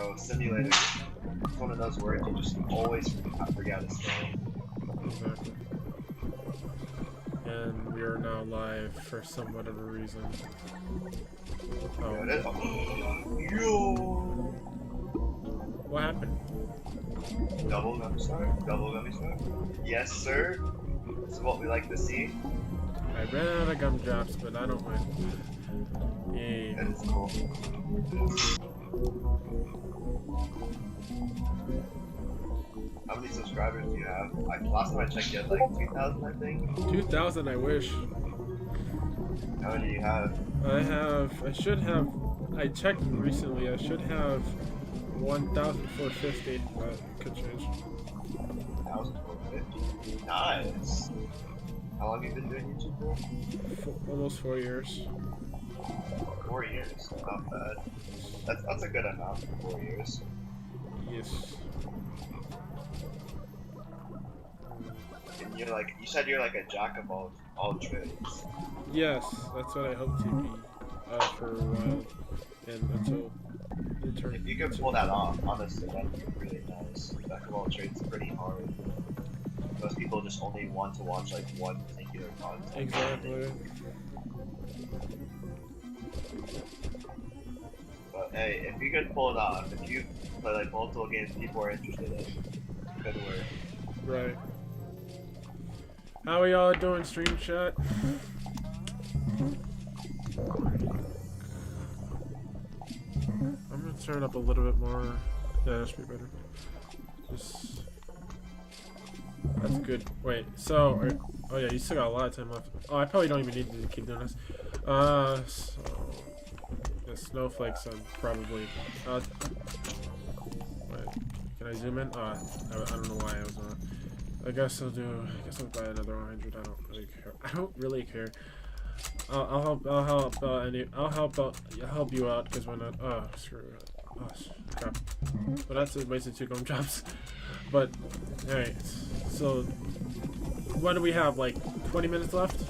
Bro, simulator. It's one of those words you just always forget to spell. Exactly. And we are now live for some whatever reason. Oh. Yo! What happened? Double gummy star? Double gummy star? Yes, sir. This is what we like to see. I ran out of gumdrops, but I don't mind. Yay. That is cool. How many subscribers do you have? Like, last time I checked, you had like 2,000, I think. 2,000, I wish. How many do you have? I checked recently, I should have 1,450, but it could change. 1,450? Nice. How long have you been doing YouTube for? Almost 4 years. 4 years, not bad. That's a good amount for 4 years. Yes. And you're like, you said you're like a jack of all trades. Yes, that's what I hope to be for a while, and until the turn. If you could pull that off, honestly, that'd be really nice. Jack of all trades is pretty hard. Most people just only want to watch like one particular content. Exactly. But hey, if you could pull it off, if you play like multiple games people are interested in, good work. Right. How are y'all doing, stream chat? I'm gonna turn it up a little bit more. Yeah, that should be better. Just... That's good. Wait, so... oh yeah, you still got a lot of time left. Oh, I probably don't even need to keep doing this. So... The snowflakes, I'm probably... wait, can I zoom in? I don't know why I was on. I guess I'll buy another 100. I don't really care. I don't really care. I'll help you out because we're not. Oh, screw it. Oh, crap. But that's a waste of 2 gumdrops. But alright. So, what do we have? Like 20 minutes left?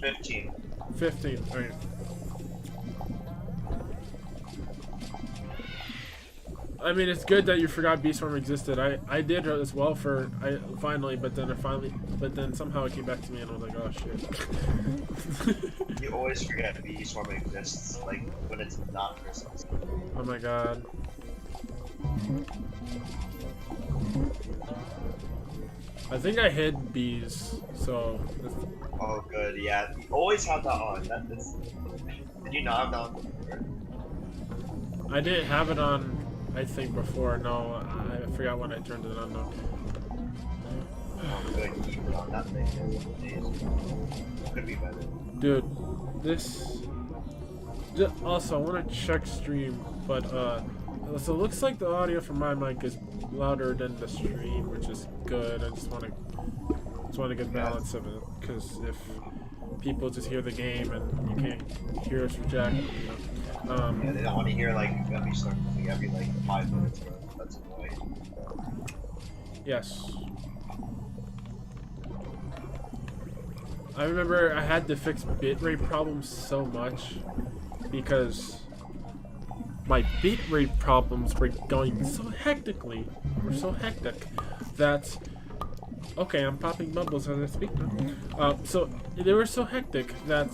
15. 15. Alright. I mean, it's good that you forgot Beastform existed. I did as well finally, but then somehow it came back to me and I was like, oh shit. You always forget Beastform exists, like when it's not Christmas. Oh my god. I think I hid bees, so. Oh good, yeah. You always have that on. Did you not have that on before? I didn't have it on. I think before, no, I forgot when I turned it on, no. I'm gonna keep it on that thing could be better. Dude, also, I want to check stream, but, so it looks like the audio from my mic is louder than the stream, which is good. I just want a good balance of it, because if people just hear the game and you can't hear us reject, you know. Yeah, they don't want to hear like gummy stuff every like 5 minutes. That's annoying. Yes. I remember I had to fix bitrate problems so much because my bitrate problems were going so hectic that. Okay, I'm popping bubbles as I speak now. So they were so hectic that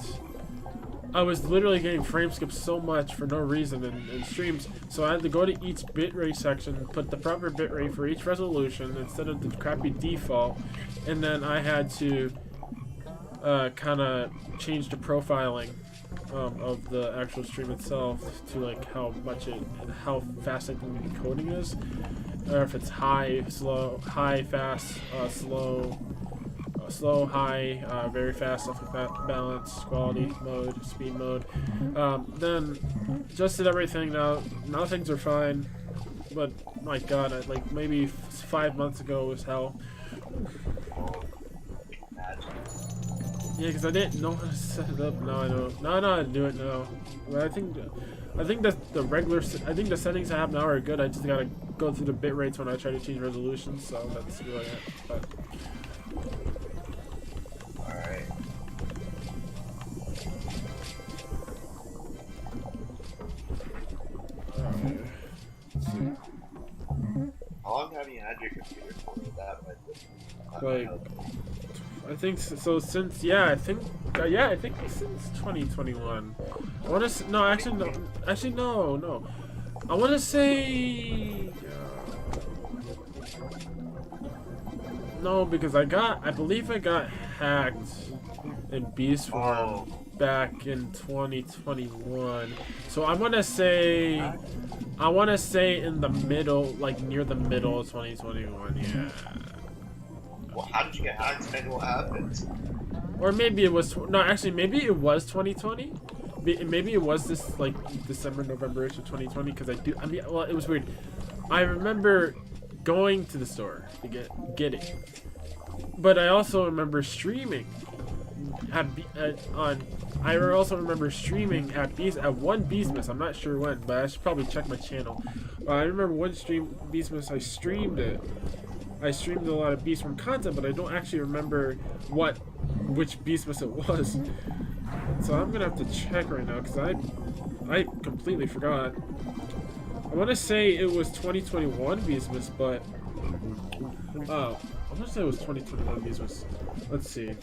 I was literally getting frame skips so much for no reason in streams, so I had to go to each bitrate section, put the proper bitrate for each resolution instead of the crappy default, and then I had to kind of change the profiling of the actual stream itself to like how fast I think the encoding is, or if it's high, slow, high, fast, slow, high, very fast, balance, quality mode, speed mode. Then adjusted everything. Now things are fine, but my god, like maybe 5 months ago was hell. Yeah, because I didn't know how to set it up. Now I know. Now I know how to do it now. But I think that the settings I have now are good. I just gotta go through the bit rates when I try to change resolutions. So that's really it. But. Like, I think so since I think since 2021. I want to no, actually no. I want to say no, because I believe I got hacked in Beast Form back in 2021. So I want to say in the middle, like near the middle of 2021. Yeah. Well, how did you get hacked and what happened? Or maybe it was maybe it was 2020. Maybe it was this like December, November-ish of 2020. Because well, it was weird. I remember going to the store to get it, but I also remember streaming at one Beastmas. I'm not sure when, but I should probably check my channel. I remember one Beastmas I streamed it. I streamed a lot of Beast Form content, but I don't actually remember which Beastmas it was. So I'm gonna have to check right now because I completely forgot. I want to say it was 2021 Beastmas, but I want to say it was 2021 Beastmas. Let's see.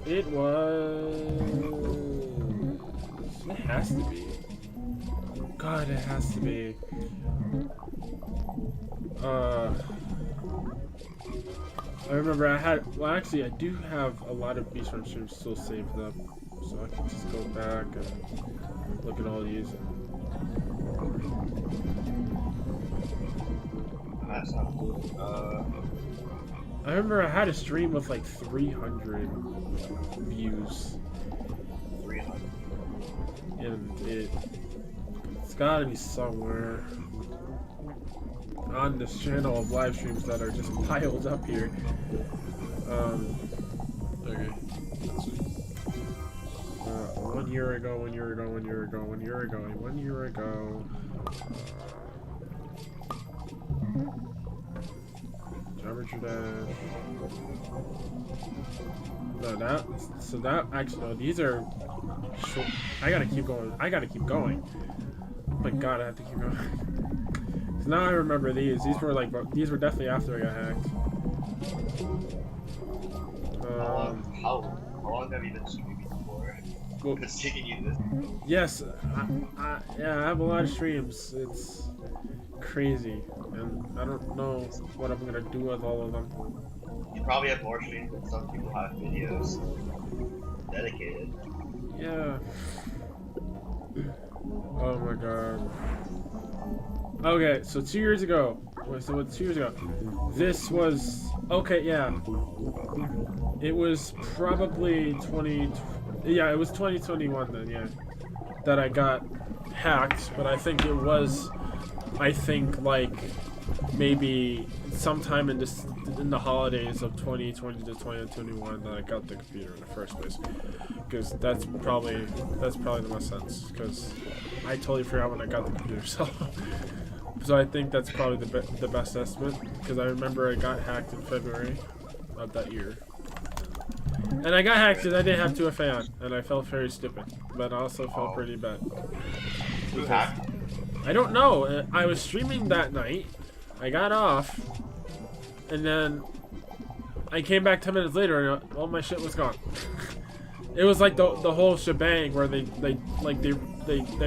It was. It has to be. God, it has to be. I remember I do have a lot of Beast Form streams still saved up, so I can just go back and look at all these. That's not cool. I remember I had a stream with like 300 views. 300. And it's gotta be somewhere on this channel of live streams that are just piled up here. Okay. 1 year ago. Geometry Dash. No, these are short. I gotta keep going. Oh my god, I have to keep going. So now I remember these. These were definitely after I got hacked. How long have you been streaming for? What's taking you this? Yes, I have a lot of streams. It's crazy, and I don't know what I'm gonna do with all of them. You probably have more streams than some people have videos dedicated. Yeah. Oh my god. Okay, so 2 years ago. Wait, so what? 2 years ago. This was okay. Yeah. It was probably 20. Yeah, it was 2021 then. Yeah, that I got hacked, but I think it was. I think like maybe sometime in the holidays of 2020 to 2021 that I got the computer in the first place, because that's probably the most sense, because I totally forgot when I got the computer. So I think that's probably the best estimate, because I remember I got hacked in February of that year, and I got hacked because I didn't have 2FA on, and I felt very stupid, but I also felt pretty bad. Who hacked? I don't know. I was streaming that night. I got off, and then I came back 10 minutes later, and all my shit was gone. It was like the whole shebang where they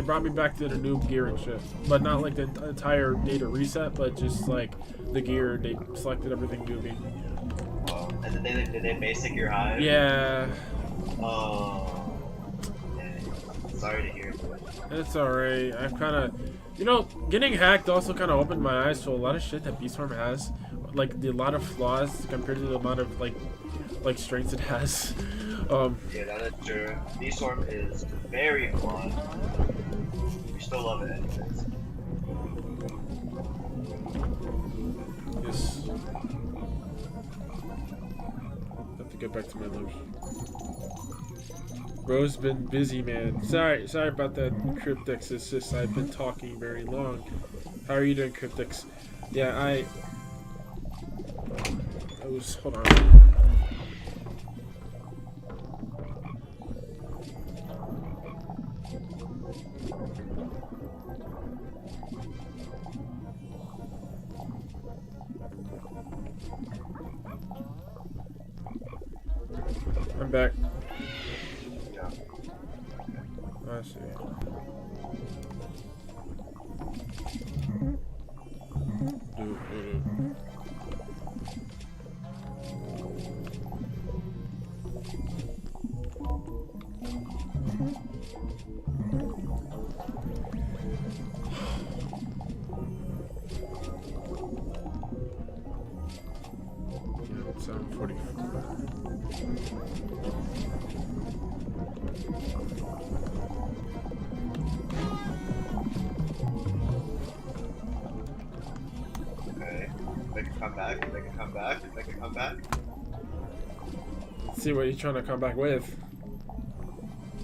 brought me back to the noob gear and shit, but not like the entire data reset, but just like the gear. They selected everything newbie. And did they basic your hive? Yeah. Oh. Dang. Sorry to hear that. It's alright. I'm kind of, getting hacked also kind of opened my eyes to a lot of shit that Beast Form has, like a lot of flaws compared to the amount of like strengths it has. Yeah, that is true. Beast Form is very flawed. We still love it anyways. Yes. Have to get back to my lunch. Bro's been busy, man. Sorry about that, Cryptix. It's just I've been talking very long. How are you doing, Cryptix? Yeah, I was. Hold on. I'm back. Yeah. I see. It's 7:44. Okay. Make a comeback. Make a comeback. Make a comeback. Let's see what you're trying to come back with.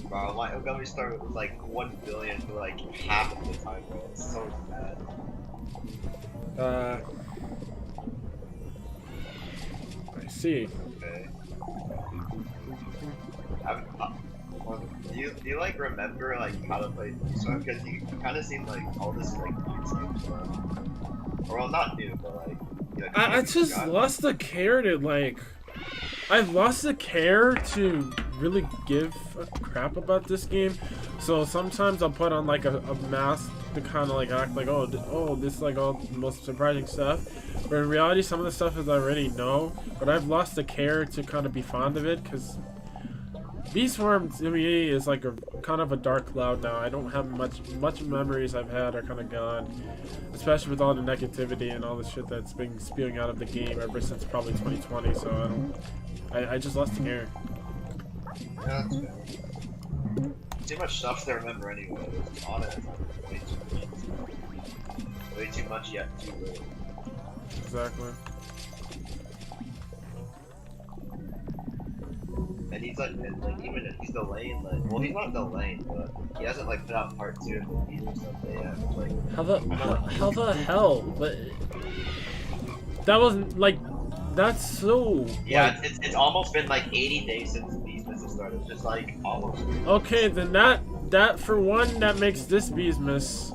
Bro, like, let me start with like 1 billion for like half of the time, bro. It's so bad. I see. Okay. Do you like remember like how to play this one? Because you kind of seem like all this is like new to you. Or well, not new, but like. You know, I just lost the care to like. I've lost the care to really give a crap about this game, so sometimes I'll put on like a mask to kind of like act like oh this is like all the most surprising stuff, but in reality some of the stuff is I already know, but I've lost the care to kind of be fond of it because Beastform to me is like a kind of a dark cloud now. I don't have much memories I've had are kind of gone, especially with all the negativity and all the shit that's been spewing out of the game ever since probably 2020. So I just lost the care. Yeah, that's fair. Too much stuff to remember anyway. It's honest. Way too much. Way too much yet too little. Exactly. And he's like even if he's delaying, like, well, he's not delaying, but he hasn't like put out part 2 of the beat or something yet. Like, how the hell? But that wasn't like that's so. Yeah, like, it's almost been like 80 days since Beastmas started. It's just like almost. Okay, then that for one that makes this Beastmas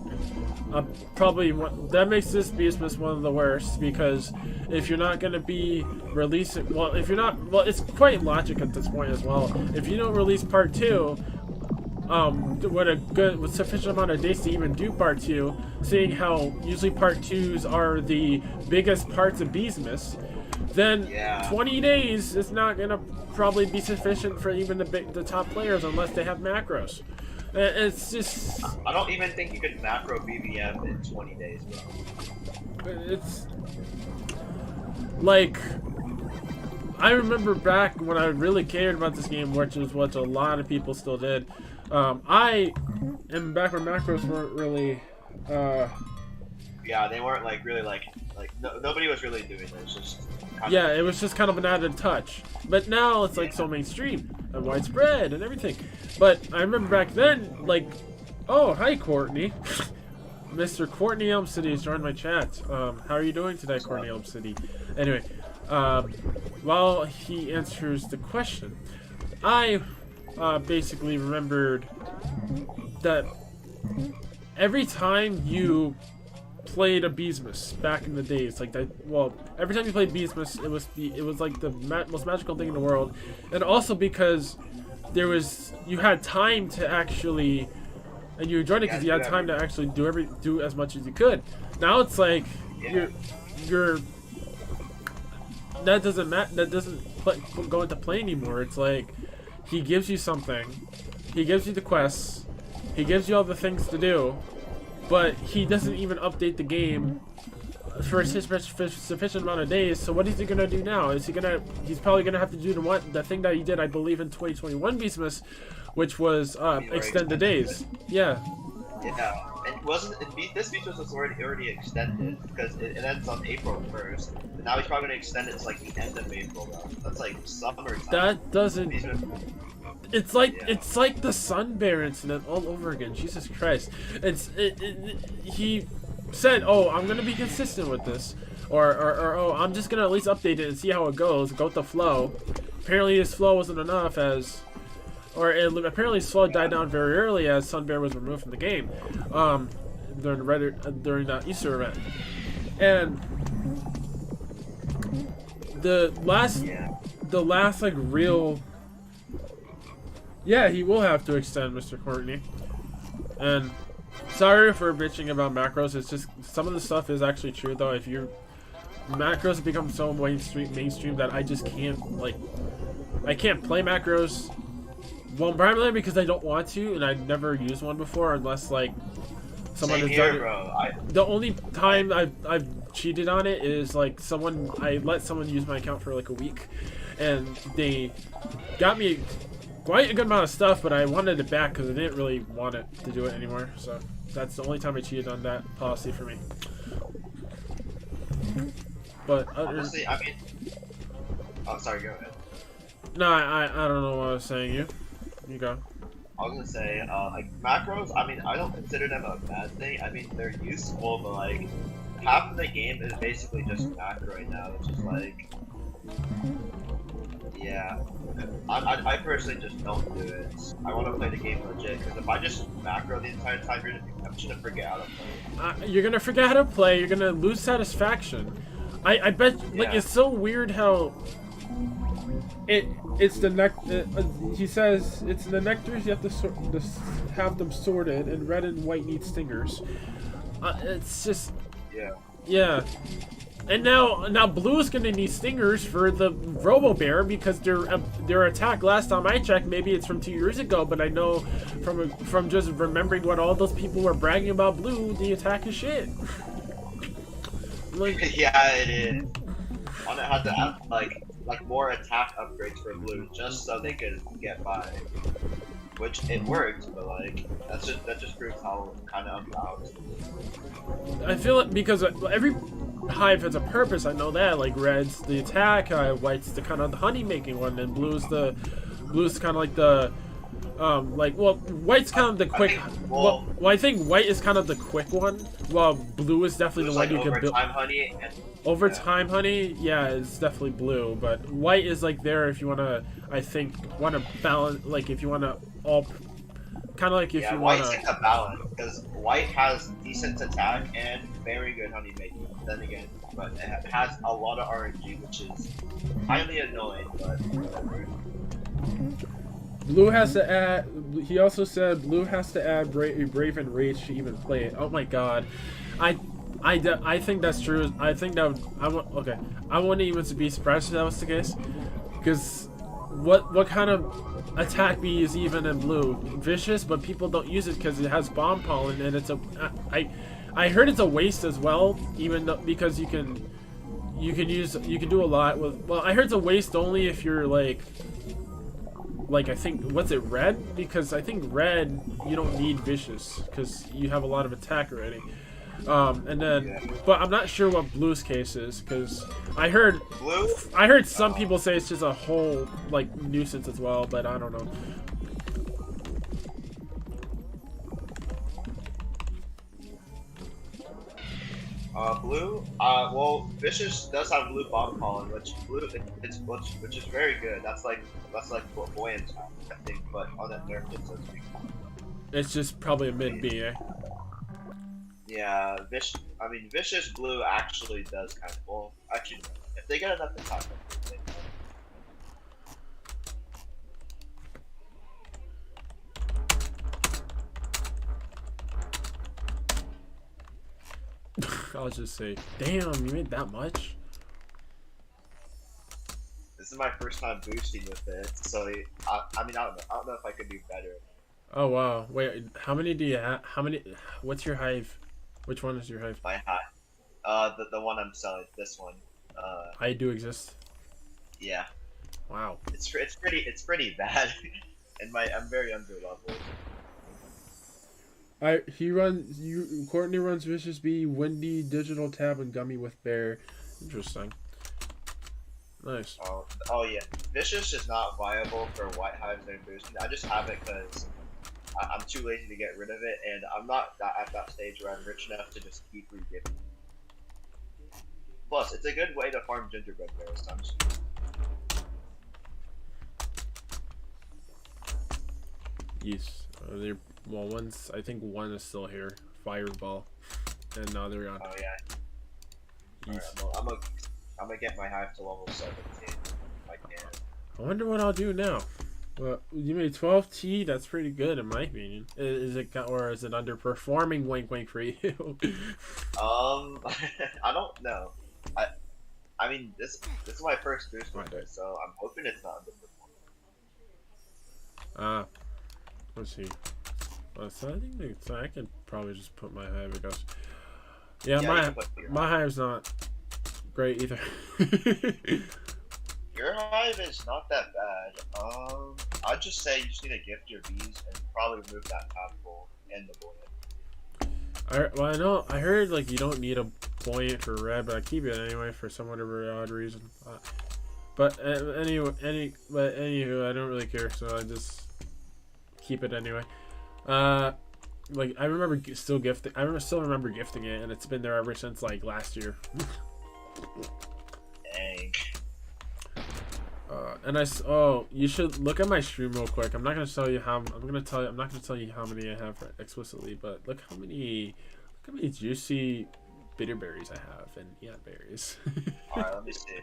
that makes this Beastmas one of the worst, because if you're not going to be releasing, it's quite logic at this point as well. If you don't release part 2, with sufficient amount of days to even do part 2, seeing how usually part 2s are the biggest parts of Beastmas, then 20 days is not going to probably be sufficient for even the top players unless they have macros. It's just... I don't even think you could macro BBM in 20 days, bro. It's... like... I remember back when I really cared about this game, which is what a lot of people still did. Back when macros weren't really... yeah, they weren't like really like nobody was really doing it. It's just it was just kind of an added touch. But now it's like so mainstream and widespread and everything. But I remember back then, like, oh, hi Courtney. Mr. Courtney Elm City has joined my chat. How are you doing today, Courtney Elm City? Anyway, while he answers the question, I basically remembered that every time you played a Beastmas back in the days, like that. Well, every time you played Beastmas, it was like the most magical thing in the world, and also because you had time to actually, and you enjoyed it because you had time to actually do as much as you could. Now it's like that doesn't go into play anymore. It's like he gives you something, he gives you the quests, he gives you all the things to do, but he doesn't even update the game for a sufficient amount of days. So what is he gonna do now? He's probably gonna have to do the thing that he did, I believe, in 2021 Beastmas, which was extend the days. Yeah. Yeah, and this Beastmas was already extended because it ends on April 1st. And now he's probably gonna extend it to like the end of April. Though. That's like summertime. That doesn't. It's like the Sun Bear incident all over again. Jesus Christ! He said, "Oh, I'm gonna be consistent with this," or "Oh, I'm just gonna at least update it and see how it goes. Go with the flow." Apparently, his flow wasn't enough, apparently his flow died down very early as Sun Bear was removed from the game during that Easter event, and the last like real Yeah, he will have to extend, Mr. Courtney. And sorry for bitching about macros. It's just some of the stuff is actually true though. If you're macros have become so mainstream that I just can't I can't play macros. Well, primarily because I don't want to, and I've never used one before unless like someone has done it. Bro. The only time I've cheated on it is like I let someone use my account for like a week, and they got me quite a good amount of stuff, but I wanted it back because I didn't really want it to do it anymore. So that's the only time I cheated on that policy for me. But honestly, I mean, oh, sorry, go ahead. No, I don't know what I was saying. You go. I was gonna say, like macros. I mean, I don't consider them a bad thing. I mean, they're useful, but like half of the game is basically just macro right now, which is like, yeah. I personally just don't do it. I want to play the game legit, because if I just macro the entire time, I'm just gonna forget how to play. You're gonna forget how to play. You're gonna lose satisfaction. I bet. Yeah. Like, it's so weird how it's the he says it's the nectars you have to have them sorted, and red and white need stingers. It's just yeah. And now blue is gonna need stingers for the Robo Bear because their attack last time I checked, maybe it's from 2 years ago, but I know from just remembering what all those people were bragging about blue, the attack is shit. Like, yeah, it is. On it had to have like more attack upgrades for blue just so they could get by, which it worked, but like that just proves how kind of unbalanced. I feel it because every hive has a purpose. I know that. Like red's the attack, white's the kind of the honey making one, and blue's kind of like the white's kind of the quick. I think white is kind of the quick one, while blue is definitely the one you can build. Honey and Overtime honey, yeah, it's definitely blue, but white is like there if you wanna, I think, balance, like if you wanna all, kind of like if you white's wanna. White's a balance because white has decent attack and very good honey making. Then again, but it has a lot of RNG, which is highly annoying, but whatever. Blue has to add. He also said blue has to add brave and rage to even play it. Oh my god, I think that's true. I think that I wouldn't even be surprised if that was the case, because what kind of attack bee is even in blue? Vicious, but people don't use it because it has bomb pollen, and it's I heard it's a waste as well, even though, because you can do a lot with. Well, I heard it's a waste only if you're like I think, what's it, red? Because I think red you don't need vicious because you have a lot of attack already. And then, but I'm not sure what blue's case is, because I heard some people say it's just a whole like nuisance as well, but I don't know. Blue. Well, vicious does have blue bomb pollen, which is very good. That's like what Buoyant has, I think, but on that nerf it, so to speak. It's just probably a mid B, eh? Yeah, Vicious Blue actually does kind of, well, actually, if they get enough attack, I'll just say, damn, you made that much? This is my first time boosting with it, so I don't know if I could do better. Oh wow, wait, how many do you have? What's your hive? Which one is your hive? My hive. The one I'm selling, this one. I do exist. Yeah. Wow. It's pretty bad, and I'm very under leveled. Courtney runs Vicious Bee, Windy, Digital Tab, and Gummy with Bear. Interesting. Nice. Oh yeah, Vicious is not viable for white hives and boosting. I just have it because I'm too lazy to get rid of it, and I'm not at that stage where I'm rich enough to just keep regifting. Plus, it's a good way to farm gingerbread bears. Yes. Well, I think one is still here. Fireball. And now they're gone. Oh yeah. Yes. Right, well, I'm gonna get my hive to level 17 if I can. I wonder what I'll do now. Well, you made 12T. That's pretty good in my opinion. Is it or is it underperforming? Wink, wink for you. I don't know. I I mean this is my first boost My with bad. it, so I'm hoping it's not underperforming. Let's see. So I think so I can probably just put my hive because yeah, Yeah, you can put your my hive's not great either. Your hive is not that bad. I'd just say you just need to gift your bees and probably remove that tadpole and the bullet. I know I heard like you don't need a buoyant for red, but I keep it anyway for some whatever odd reason. But anywho, I don't really care, so I just keep it anyway. Like I remember still gifting. Still remember gifting it, and it's been there ever since like last year. Dang. And you should look at my stream real quick. I'm not gonna tell you how. I'm not gonna tell you how many I have explicitly, but look how many juicy bitter berries I have and ant berries. All right, let me see.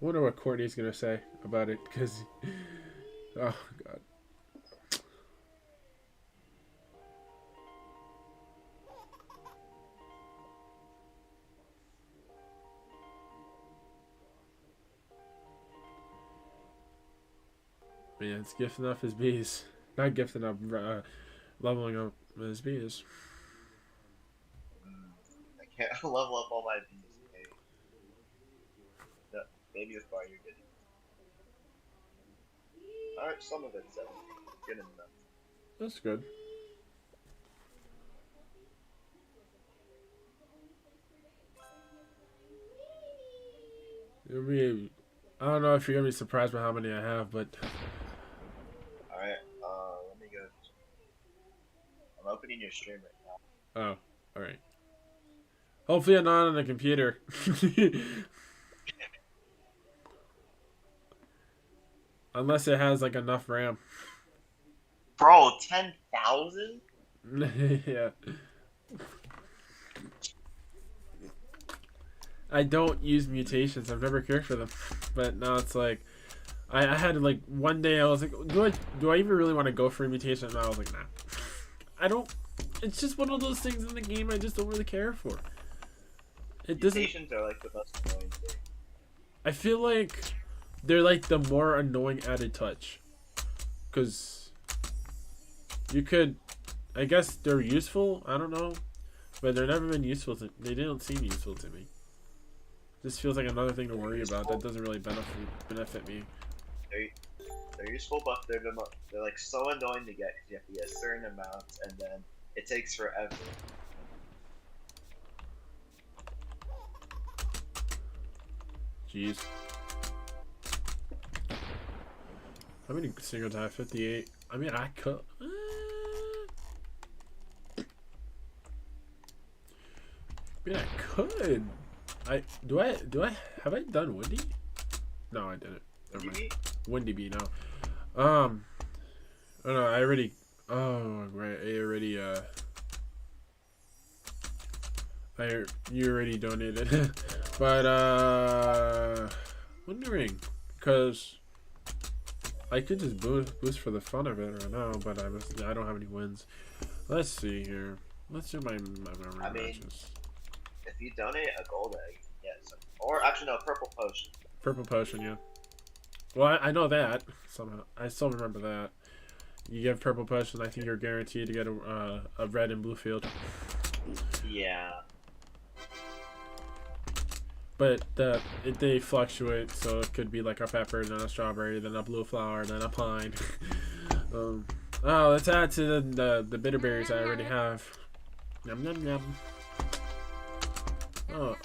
I wonder what Courtney's gonna say about it, because oh god. Man, it's gifting up his bees. Not gifting up, leveling up his bees. I can't level up all my bees. Okay. No, maybe with fire you're getting. Alright, some of it's 17. Good enough. That's good. I don't know if you're gonna be surprised by how many I have, but Alright, let me go. I'm opening your stream right now. oh, alright. Hopefully I'm not on the computer. Unless it has like enough RAM. Bro, 10,000? Yeah. I don't use mutations. I've never cared for them. But now it's like I had like one day I was like, do I even really want to go for a mutation? And I was like, nah. I don't. It's just one of those things in the game I just don't really care for. It doesn't. Mutations are like the most annoying thing. I feel like they're like the more annoying added touch. Cause you could, I guess they're useful. I don't know, but they've never been useful. They didn't seem useful to me. This feels like another thing to worry about that doesn't really benefit me. They're useful, but they're like so annoying to get because you have to get certain amounts, and then it takes forever. Jeez. How many singles do I have? 58. I mean, I could. I mean, I could. Have I done Windy? No, I didn't. Never mind. Windy Bee, no. Oh no, I already. Oh right, you already donated, but wondering, because I could just boost for the fun of it right now, but I don't have any wins. Let's see here. Let's do my memory matches. If you donate a gold egg, you can get some, or actually no, purple potion. Purple potion, yeah. Well, I know that somehow. I still remember that. You get purple potion, I think you're guaranteed to get a red and blue field. Yeah. But they fluctuate, so it could be like a pepper, then a strawberry, then a blue flower, then a pine. Oh, let's add to the bitter berries I already have. Yum yum yum. Oh.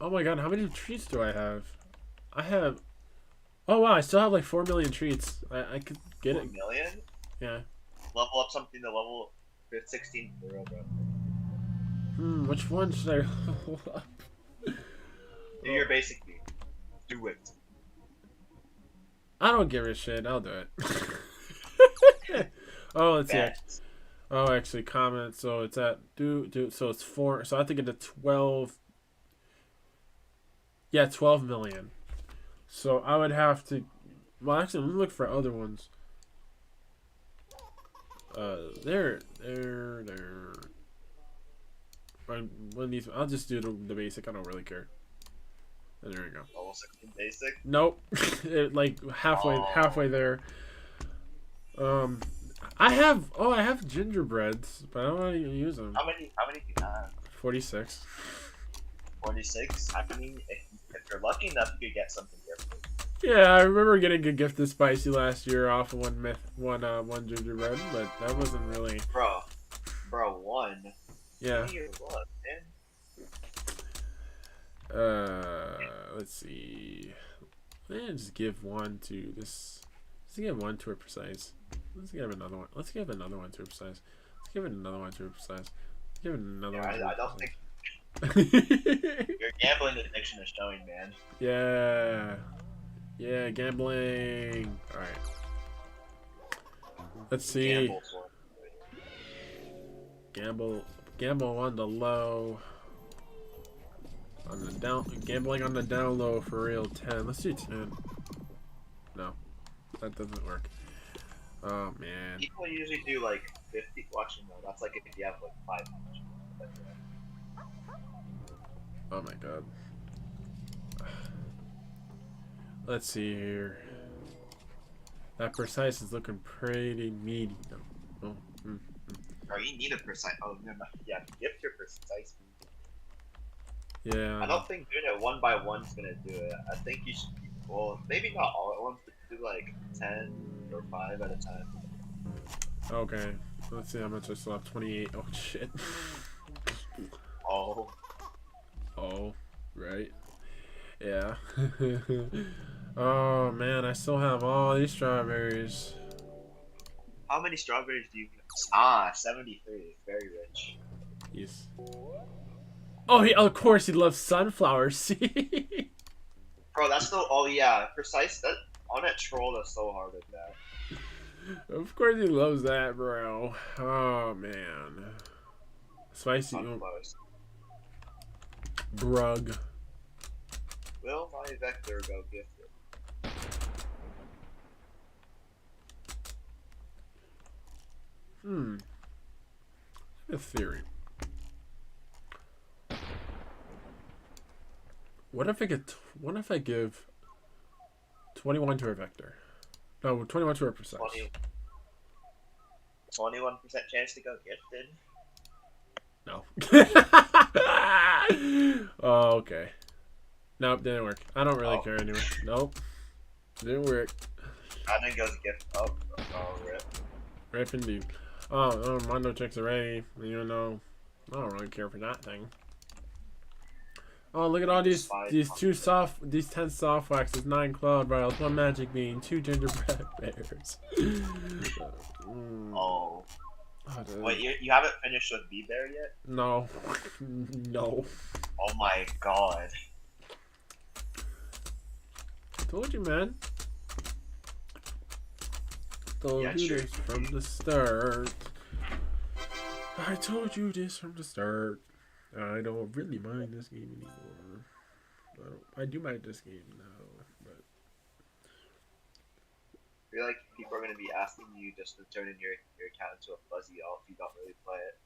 Oh my god, how many treats do I have? I have. Oh wow, I still have like 4 million treats. I could get 4 it. million? Yeah. Level up something to level 16 for real, bro. Which one should I level up? Do your basic beat. Do it. I don't give a shit. I'll do it. Oh, let's see. Bet. Oh, actually, comment. So it's at So it's 4. So I have to get to 12. Yeah, 12 million. So I would have to. Well, actually, let me look for other ones. There. One of these. I'll just do the basic. I don't really care. And there we go. Almost like basic. Nope. Like halfway there. I have gingerbreads, but I don't want to use them. How many do you have? 46. 46? I mean, if you're lucky enough, you could get something different. Yeah, I remember getting a gift of spicy last year off of one gingerbread, but that wasn't really. Bro, one. Yeah. What, man? Let's see. Let's just give one to this. Let's give one to a precise. Let's give another one. Let's give another one to a precise. Let's give another one to a precise. Let's give another one. I don't think your gambling addiction is showing, man. Yeah, gambling. All right. Let's see. Gamble on the low. On the down, gambling on the down low for real. 10. Let's do 10. No, that doesn't work. Oh man. People usually do like 50. Watching though, that's like if you have like 500. Oh my god. Let's see here. That precise is looking pretty meaty though. Oh, Bro, you need a precise. Oh no, yeah, gift your precise. Yeah. I don't think doing it one by one is gonna do it. I think you should. Well, maybe not all at once, but do like 10 or 5 at a time. Okay. Let's see how much I still have. 28. Oh shit. Oh. Oh, right. Yeah. Oh man, I still have all these strawberries. How many strawberries do you? Ah, 73. Very rich. Yes. Oh, of course he loves sunflower seed. Bro, that's so. Oh yeah, precise. That on that troll is so hard at that. Of course he loves that, bro. Oh man. Spicy. Sunflowers. Brug. Will my vector go gifted? A theory. What if I give 21 to a vector? No, 21 to a precise. 21% chance to go gifted. No. Oh, okay. Nope, didn't work. I don't really care anyway. Nope. Didn't work. I didn't go to gift. Oh, rip. Rip indeed. Oh, Mondo checks already. You know, I don't really care for that thing. Oh, look at all these 10 soft waxes, 9 cloud vials, 1 magic bean, 2 gingerbread bears. Oh. Wait, you haven't finished with Bee Bear yet? No. No. Oh my god. Told you, man. Told you this from the start. I told you this from the start. I don't really mind this game anymore. I do mind this game now, but I feel like people are going to be asking you just to turn in your account into a fuzzy elf if you don't really play it.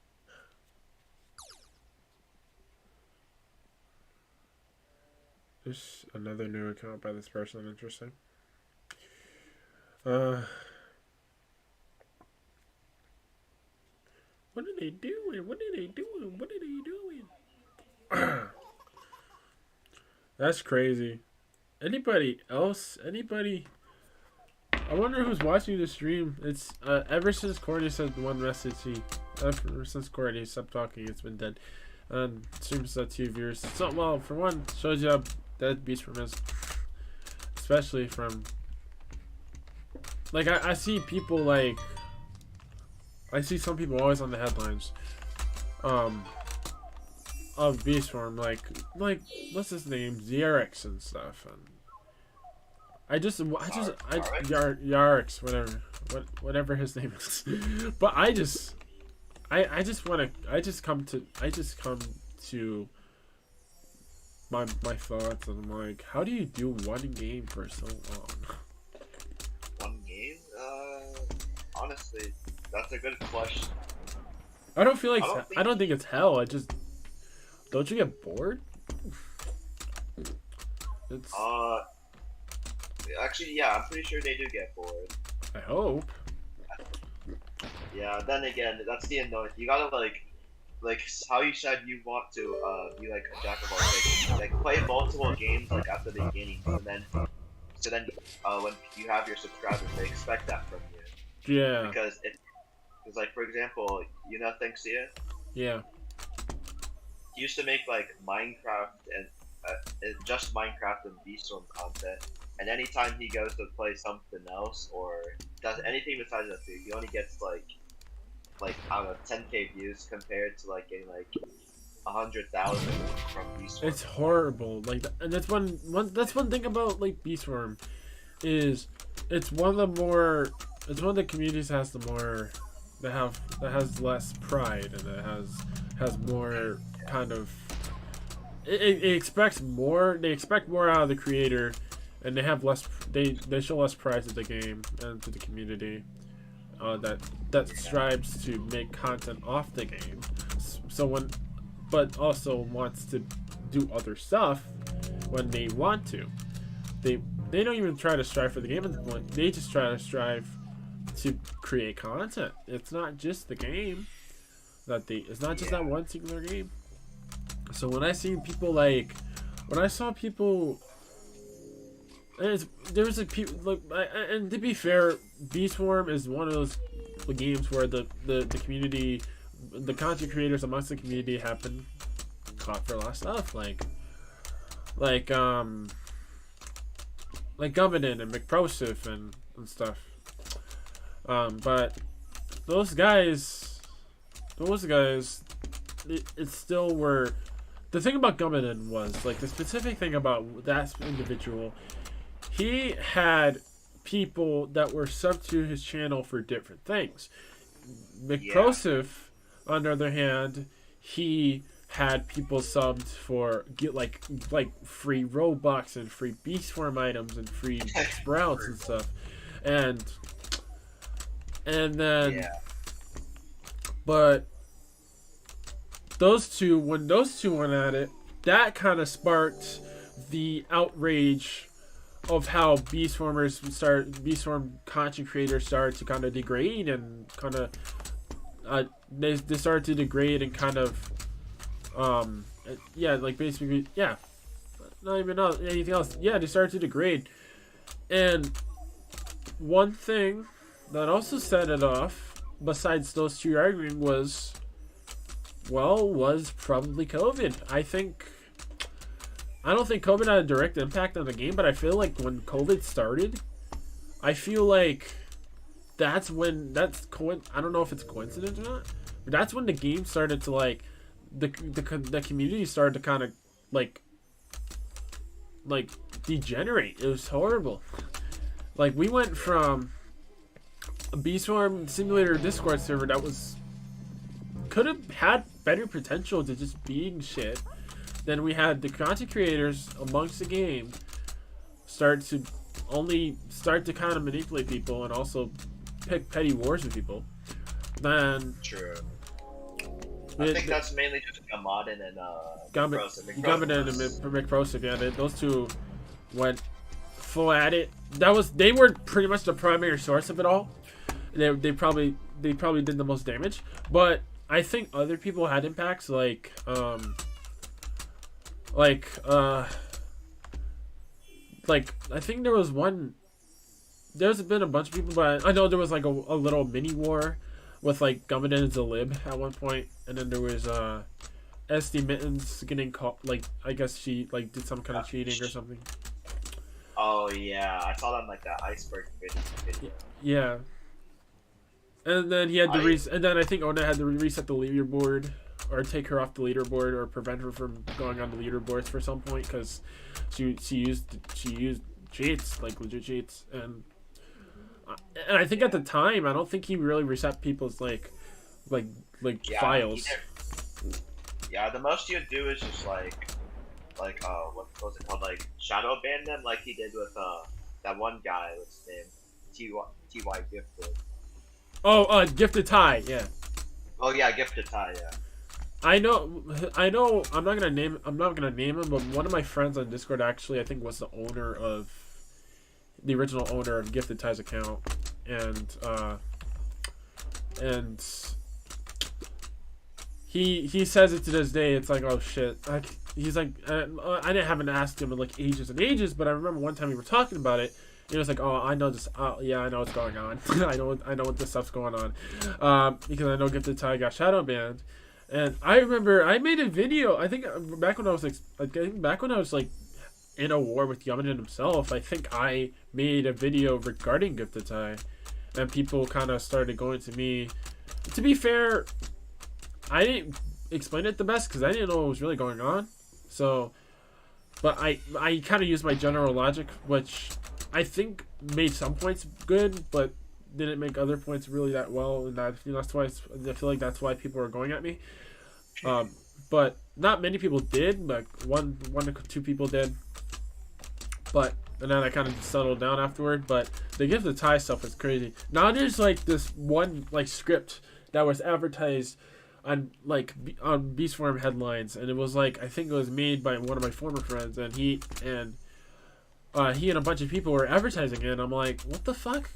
There's another new account by this person. Interesting. What are they doing? What are they doing? What are they doing? That's crazy. Anybody else? Anybody? I wonder who's watching the stream. It's ever since Courtney said one message, ever since Courtney stopped talking, it's been dead. And streams at 2 viewers. So well, for one, shows you how dead Beast from is, especially from. Like I see people like. I see some people always on the headlines. of Beast Form, like what's his name, Xerix and stuff, and Yarix, whatever his name is, but I just come to my thoughts, and I'm like, how do you do one game for so long? One game? Honestly, that's a good question. I don't feel like I don't think it's hell. Don't you get bored? It's actually, yeah, I'm pretty sure they do get bored. I hope. Yeah, then again, that's the annoying. You gotta like how you said you want to be like a jack of all trades, like play multiple games like at the beginning, and then when you have your subscribers, they expect that from you. Yeah. Because like for example, you know Thanxia? Yeah. He used to make like Minecraft and just Minecraft and Beastorm content, and anytime he goes to play something else or does anything besides that, he only gets like I don't know 10k views compared to like getting like 100,000 from Beastworm. It's horrible. Like, and that's one thing about like Beastworm is it's one of the communities that has that has less pride, and it has more kind of it expects more. They expect more out of the creator, and they have less. They show less pride to the game and to the community. That strives to make content off the game, but also wants to do other stuff when they want to. They don't even try to strive for the game at the point. They just try to strive to create content. It's not just the game it's not just that one singular game. So when I saw people, there was like people like, and to be fair, Beastworm is one of those games where the community, the content creators amongst the community have been caught for a lot of stuff, like Gummadin and McProsif and stuff. But those guys, it still were. The thing about Gummadin was, like, the specific thing about that individual, he had people that were sub to his channel for different things. McProsif, on the other hand, he had people subbed for get like free Robux and free Beast Form items and free sprouts and stuff, and then but when those two went at it, that kind of sparked the outrage of how Beast Form content creators started to kind of degrade and kind of they started to degrade and kind of like basically not even anything else. They started to degrade. And one thing that also set it off, besides those two arguing, was probably COVID. I don't think COVID had a direct impact on the game, but I feel like when COVID started, I feel like I don't know if it's coincidence or not, but that's when the game started to like the community started to kind of like degenerate. It was horrible. Like, we went from a Beastworm Simulator Discord server that could have had better potential to just being shit. Then we had the content creators amongst the game start to kind of manipulate people and also pick petty wars with people. Then true. I think that's mainly just Gummadin and Gummadin and McProsif. Yeah, those two went full at it. They were pretty much the primary source of it all. They probably did the most damage, but I think other people had impacts like I think there's been a bunch of people, but I know there was like a little mini war with like Gummadin and Zalib at one point, and then there was SD Mittens getting caught, like, I guess she like did some kind of cheating or something. Oh yeah, I saw that in like that iceberg video. Yeah. And then he had to and then I think Ona had to reset the leaderboard or take her off the leaderboard or prevent her from going on the leaderboards for some point because she used cheats, like legit cheats, and I think at the time I don't think he really reset people's like Yeah, files. Yeah, the most you'd do is just like what was it called, like shadow ban them, like he did with that one guy. What's his name? Ty Gifted. Oh, Gifted Tie, yeah. Oh yeah, Gifted Ty, yeah. I know. I'm not gonna name him, but one of my friends on Discord actually, I think, was the original owner of Gifted Tie's account, and he says it to this day. It's like, oh shit. He's like, I haven't asked him in like ages and ages, but I remember one time we were talking about it. He was like, "Oh, I know this. Yeah, I know what's going on. I know what this stuff's going on, because I know Gifted Tie got shadow banned." And I remember I made a video. I think back when I was like in a war with Yamanin himself. I think I made a video regarding Gifted Tie, and people kind of started going to me. To be fair, I didn't explain it the best because I didn't know what was really going on. So, but I kind of used my general logic, which I think made some points good, but didn't make other points really that well, and that's why I feel like that's why people are going at me. But not many people did. Like one to two people did. But and then I kind of settled down afterward. But the Gifted Tie stuff was crazy. Now there's like this one like script that was advertised on Beast Form headlines, and it was like, I think it was made by one of my former friends, and he and a bunch of people were advertising it, and I'm like, what the fuck?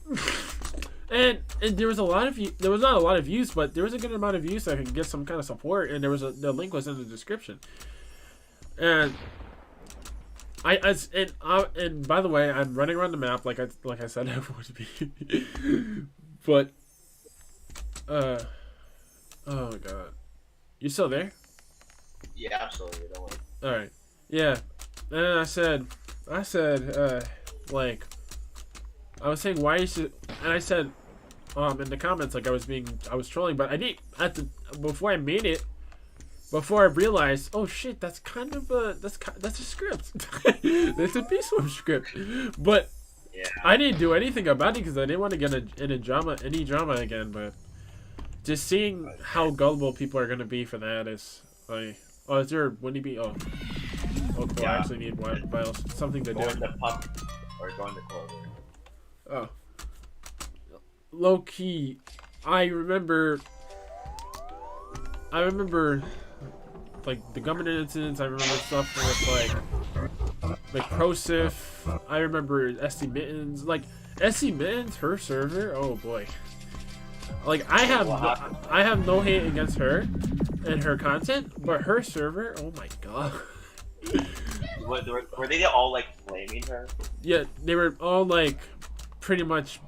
and there was not a lot of views, but there was a good amount of views so I could get some kind of support, and the link was in the description. And and by the way, I'm running around the map like I said I would be. But oh my god. You still there? Yeah, absolutely. Don't worry. Alright. Yeah. And then I said, like, I was saying why you should, and I said, in the comments, like I was trolling, but I didn't, before I made it, before I realized, oh shit, that's kind of that's a script. That's a Beast Form script. But yeah, I didn't do anything about it because I didn't want to get any drama again, but just seeing how gullible people are gonna be for that is like, oh, is there Winnie B? Oh, cool. Yeah. I actually need files, something to do. Going to pump or going to clover. Oh, low key, I remember like the government incidents. I remember stuff with like ProSif. I remember SC Mittens. Like SC Mittens, her server. Oh boy. Like I have no hate against her and her content, but her server. Oh my god. Were they all like blaming her? Yeah, they were all like pretty much.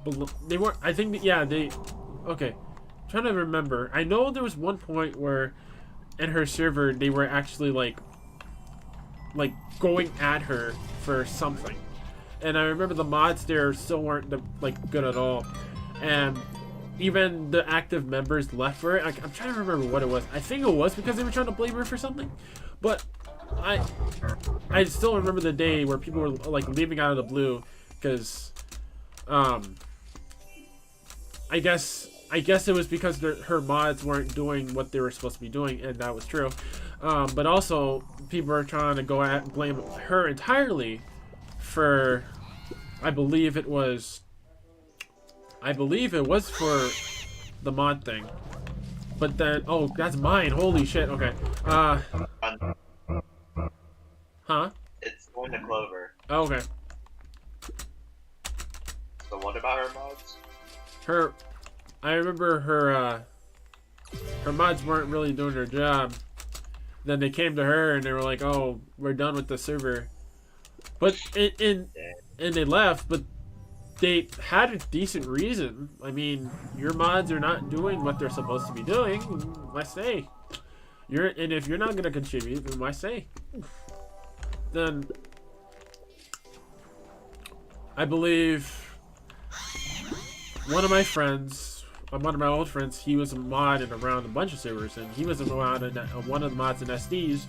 They weren't. I think. Yeah, they. Okay, I'm trying to remember. I know there was one point where, in her server, they were actually like going at her for something, and I remember the mods there still weren't good at all, and even the active members left for it. I'm trying to remember what it was. I think it was because they were trying to blame her for something, but I still remember the day where people were like leaving out of the blue because I guess it was because her mods weren't doing what they were supposed to be doing, and that was true. But also people are trying to blame her entirely for, I believe it was for the mod thing. But then, oh, that's mine. Holy shit. Okay. Huh? It's going to clover. Oh, okay. So what about her mods? I remember her mods weren't really doing their job. Then they came to her and they were like, "Oh, we're done with the server," but and they left. But they had a decent reason. I mean, your mods are not doing what they're supposed to be doing. Why say? And if you're not gonna contribute, then why say? Then I believe one of my friends one of my old friends, he was a mod and around a bunch of servers, and he was around one of the mods in SDs.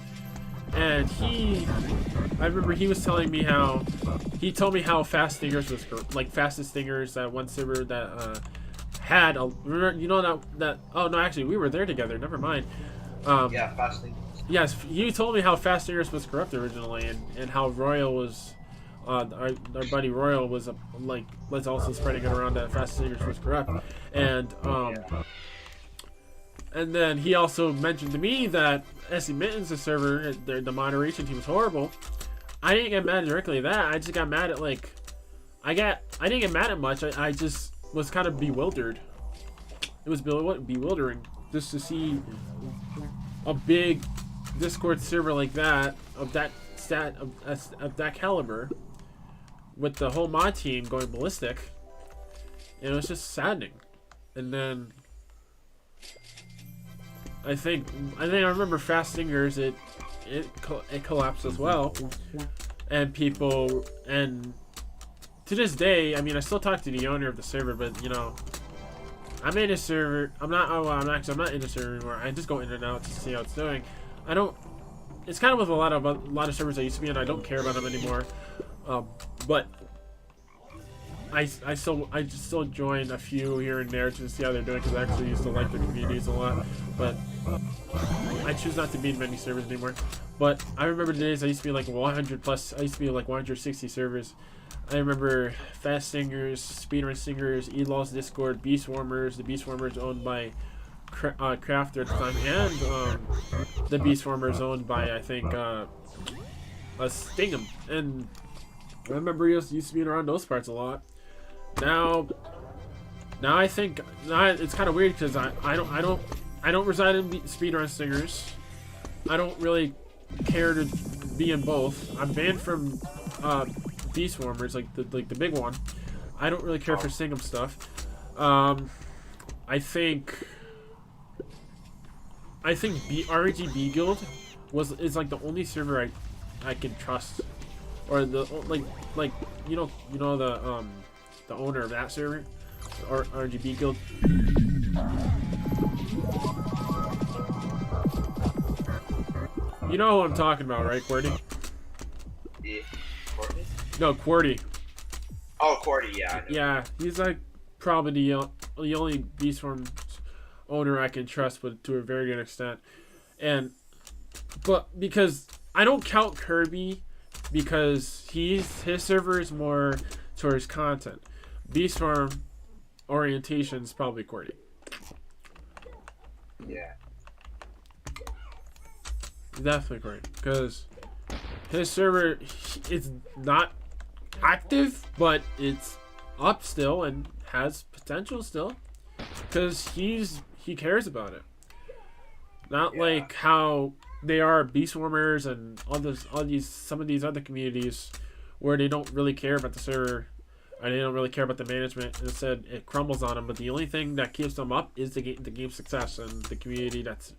And I remember he was telling me how, he told me how fast stingers was, like fastest stingers that one server that had a, you know that oh no, actually we were there together. Never mind. Yeah, fast stingers. Yes, he told me how fast stingers was corrupt originally, and how Royal was, our buddy Royal was was also spreading it around that fast stingers was corrupt, and and then he also mentioned to me that SE Mittens, the server, the moderation team was horrible. I didn't get mad directly at that. I just got mad at I didn't get mad at much. I just was kind of bewildered. It was bewildering just to see a big Discord server like that of that caliber with the whole mod team going ballistic. And it was just saddening. And then I think I remember Fast Stingers, it collapsed as well, and people, and to this day, I mean, I still talk to the owner of the server, but you know, I'm in a server. I'm not in the server anymore. I just go in and out to see how it's doing. I don't. It's kind of with a lot of servers I used to be in. I don't care about them anymore, but I just still join a few here and there to see how they're doing, because I actually used to like their communities a lot. But I choose not to be in many servers anymore. But I remember the days I used to be like 100 plus. I used to be like 160 servers. I remember Fast Singers, Speedrun Singers, ELOL's Discord, Beast Warmers. The Beast Warmers owned by Crafter at the time, and the Beast Warmers owned by, I think, Stingham. And I remember he used to be around those parts a lot. Now I think it's kind of weird, because I don't reside in Speedrun Singers. I don't really care to be in both. I'm banned from Beast Warmers, like the big one. I don't really care for Stingham stuff. I think RGB Guild is like the only server I can trust, or the like you know the owner of that server, or RGB Guild. You know who I'm talking about, right, QWERTY? Yeah. Courtney? No, QWERTY. Oh, QWERTY, yeah. I know. Yeah, he's like probably the only Beast Form owner I can trust, but to a very good extent. But because I don't count Kirby, because his server is more towards content. Beast Farm orientation is probably QWERTY. Yeah. Definitely QWERTY, because his server, it's not active, but it's up still and has potential still, because he cares about it. Not like how they are Beast Warmers and some of these other communities where they don't really care about the server, and they don't really care about the management. Instead, it crumbles on them. But the only thing that keeps them up is the game success and the community that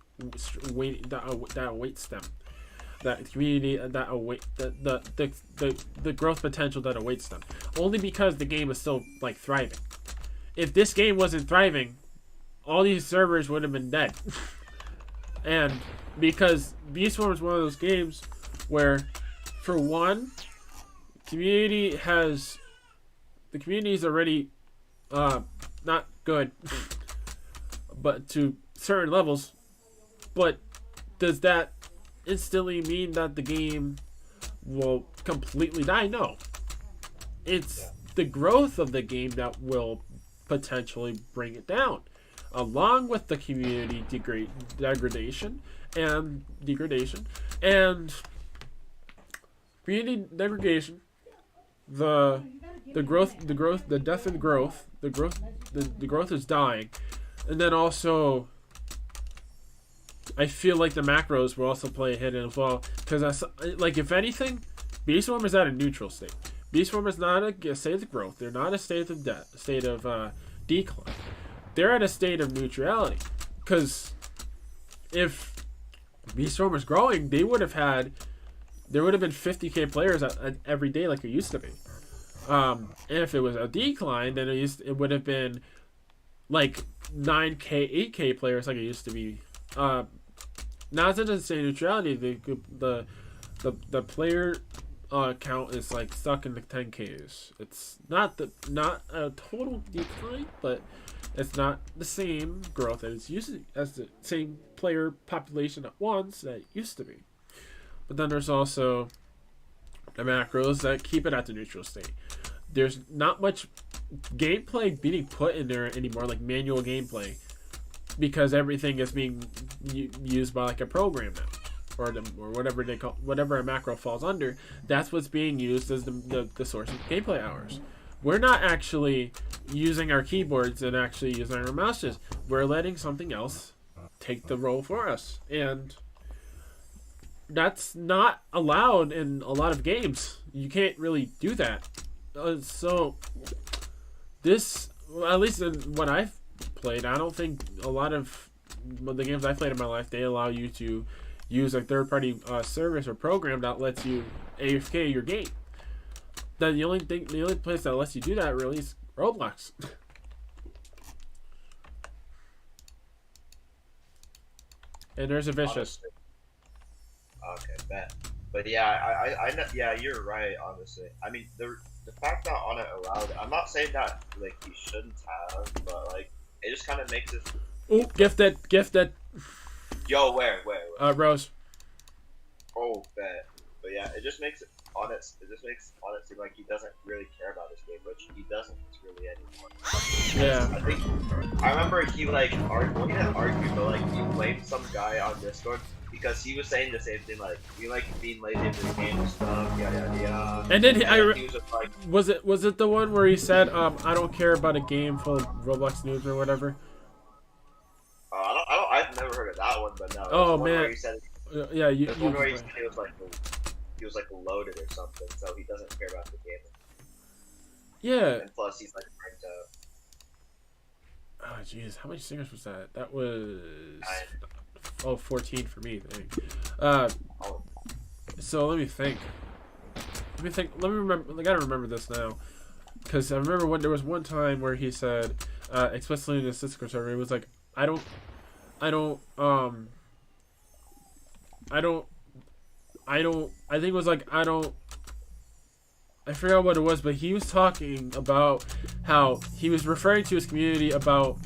awaits them. That community the growth potential that awaits them. Only because the game is still like thriving. If this game wasn't thriving, all these servers would have been dead. And because Beast Warm is one of those games where, for one, the community is already not good, but to certain levels. But does that instantly mean that the game will completely die? No. It's the growth of the game that will potentially bring it down, along with the community degradation and community degradation, the death and growth, the growth is dying, and then also I feel like the macros will also play a hit in as well, because like, if anything, Beast Warm is at a neutral state. Beast Warm is not a state of growth. They're not a state of decline. They're at a state of neutrality, because if Beast Warm was growing, there would have been 50k players at every day like it used to be. And if it was a decline, then it would have been like 9K, 8K players like it used to be. Not to say neutrality, the player count is like stuck in the 10Ks. It's not a total decline, but it's not the same growth as the same player population at once that it used to be. But then there's also the macros that keep it at the neutral state. There's not much gameplay being put in there anymore, like manual gameplay, because everything is being used by like a program now, or whatever they call, whatever a macro falls under. That's what's being used as the source of gameplay hours. We're not actually using our keyboards and actually using our mouses. We're letting something else take the role for us, and that's not allowed in a lot of games. You can't really do that. So this, at least in what I've played, I don't think a lot of the games I've played in my life, they allow you to use a third-party service or program that lets you AFK your game. Then the only place that lets you do that really is Roblox. And there's a vicious. Okay, bet. But yeah, yeah, you're right. Honestly, I mean, the fact that on it allowed, I'm not saying that like you shouldn't have, but like it just kind of makes it. Ooh, gifted. Yo, where? Rose. Oh, bet. But yeah, it just makes it honest. It just makes honest seem like he doesn't really care about this game, which he doesn't really anymore. Yeah. I think I remember he like didn't argue, but like he blamed some guy on Discord because he was saying the same thing, like you like being lazy in this game and stuff, yeah. And then he was just like, was it the one where he said, I don't care about a game full of Roblox noobs or whatever? I've never heard of that one, but no. Oh man. He said, yeah, you. One where he said he was like loaded or something, so he doesn't care about the game. Yeah. And plus, he's like burnt out. Oh jeez, how many singers was that? That was 14 for me. So let me think. Let me remember. I gotta remember this now, because I remember when there was one time where he said, explicitly in the Discord server, it was like, I think it was like, I forgot what it was, but he was talking about how he was referring to his community about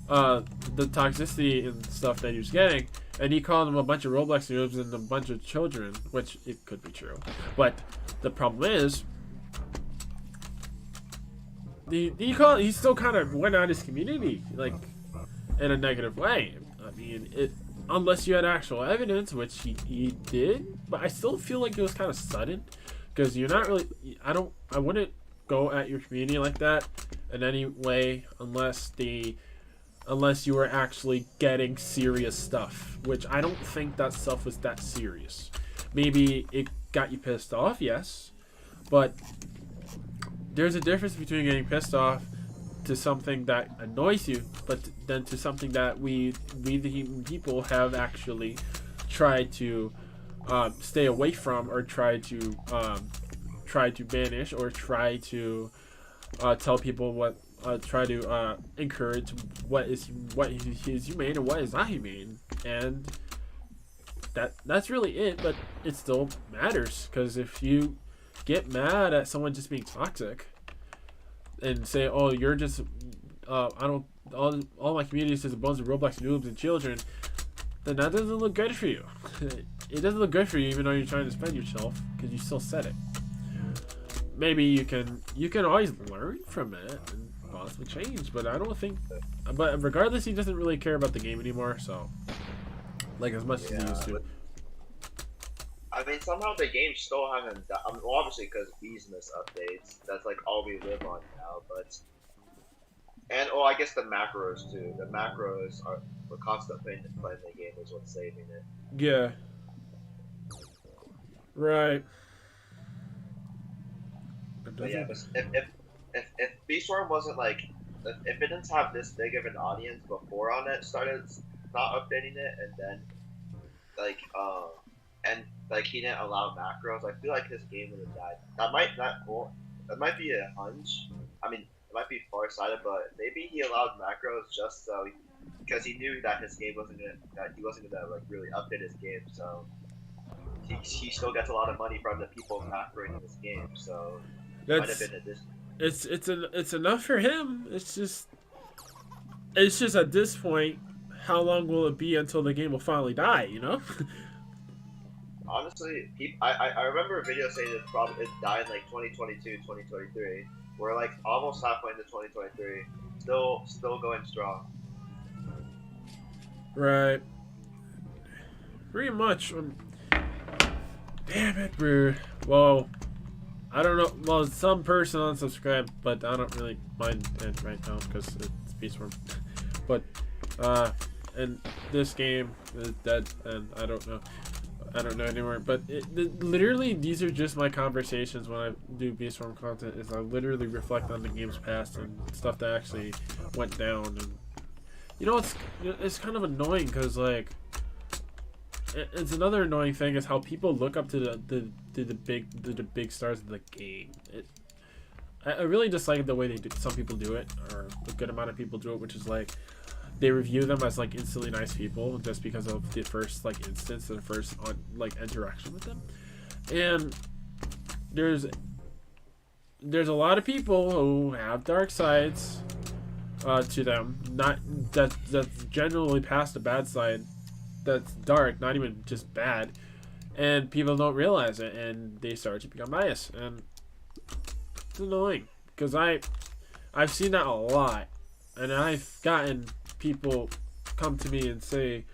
the toxicity and stuff that he was getting, and he called them a bunch of Roblox noobs and a bunch of children, which it could be true. But the problem is, he still kind of went at his community, like, in a negative way. I mean, unless you had actual evidence, which he did, but I still feel like it was kind of sudden, because you're not really, I wouldn't go at your community like that in any way unless you were actually getting serious stuff, which I don't think that stuff was that serious. Maybe it got you pissed off, yes, but there's a difference between getting pissed off to something that annoys you, but then to something that we the people have actually tried to stay away from, or try to banish, or try to tell people what, try to encourage what is humane and what is not humane, and that's really it. But it still matters, because if you get mad at someone just being toxic and say, oh, you're just all my community is just a bunch of Roblox noobs and children, then that doesn't look good for you. It doesn't look good for you, even though you're trying to defend yourself, because you still said it. Maybe you can always learn from it and possibly change, but I don't think. But regardless, he doesn't really care about the game anymore, so like as much as he used to. I mean, somehow the game still haven't done. I mean, well, obviously because Bees miss updates. That's like all we live on now. But I guess the macros too. The macros are the constant playing the game is what's saving it. Yeah. Right. But yeah, if B-Storm wasn't like, if it didn't have this big of an audience before on it started not updating it, and then like he didn't allow macros, I feel like his game would have died. That might be a hunch. I mean, might be far-sighted, but maybe he allowed macros just so because he knew that his game wasn't gonna that he wasn't gonna like really update his game, so he still gets a lot of money from the people macroing his game. So it might have That's been a dis. it's enough for him. It's just at this point, how long will it be until the game will finally die? You know? Honestly, I remember a video saying it died in like 2022, 2023. We're like almost halfway into 2023, still going strong. Right. Pretty much. Damn it, bro. Well, I don't know. Well, some person unsubscribed, but I don't really mind it right now because it's Beast Form. But, and this game is dead, and I don't know anymore. But literally, these are just my conversations when I do Beast Form content. Is I literally reflect on the game's past and stuff that actually went down. And you know, it's kind of annoying because like. It's another annoying thing is how people look up to the big stars of the game. I really dislike the way some people do it, or a good amount of people do it, which is like they review them as like instantly nice people just because of the first like instance and the first like interaction with them. And there's a lot of people who have dark sides to them, not that's generally past the bad side. That's dark, not even just bad, and people don't realize it, and they start to become biased, and it's annoying because I've seen that a lot, and I've gotten people come to me and say,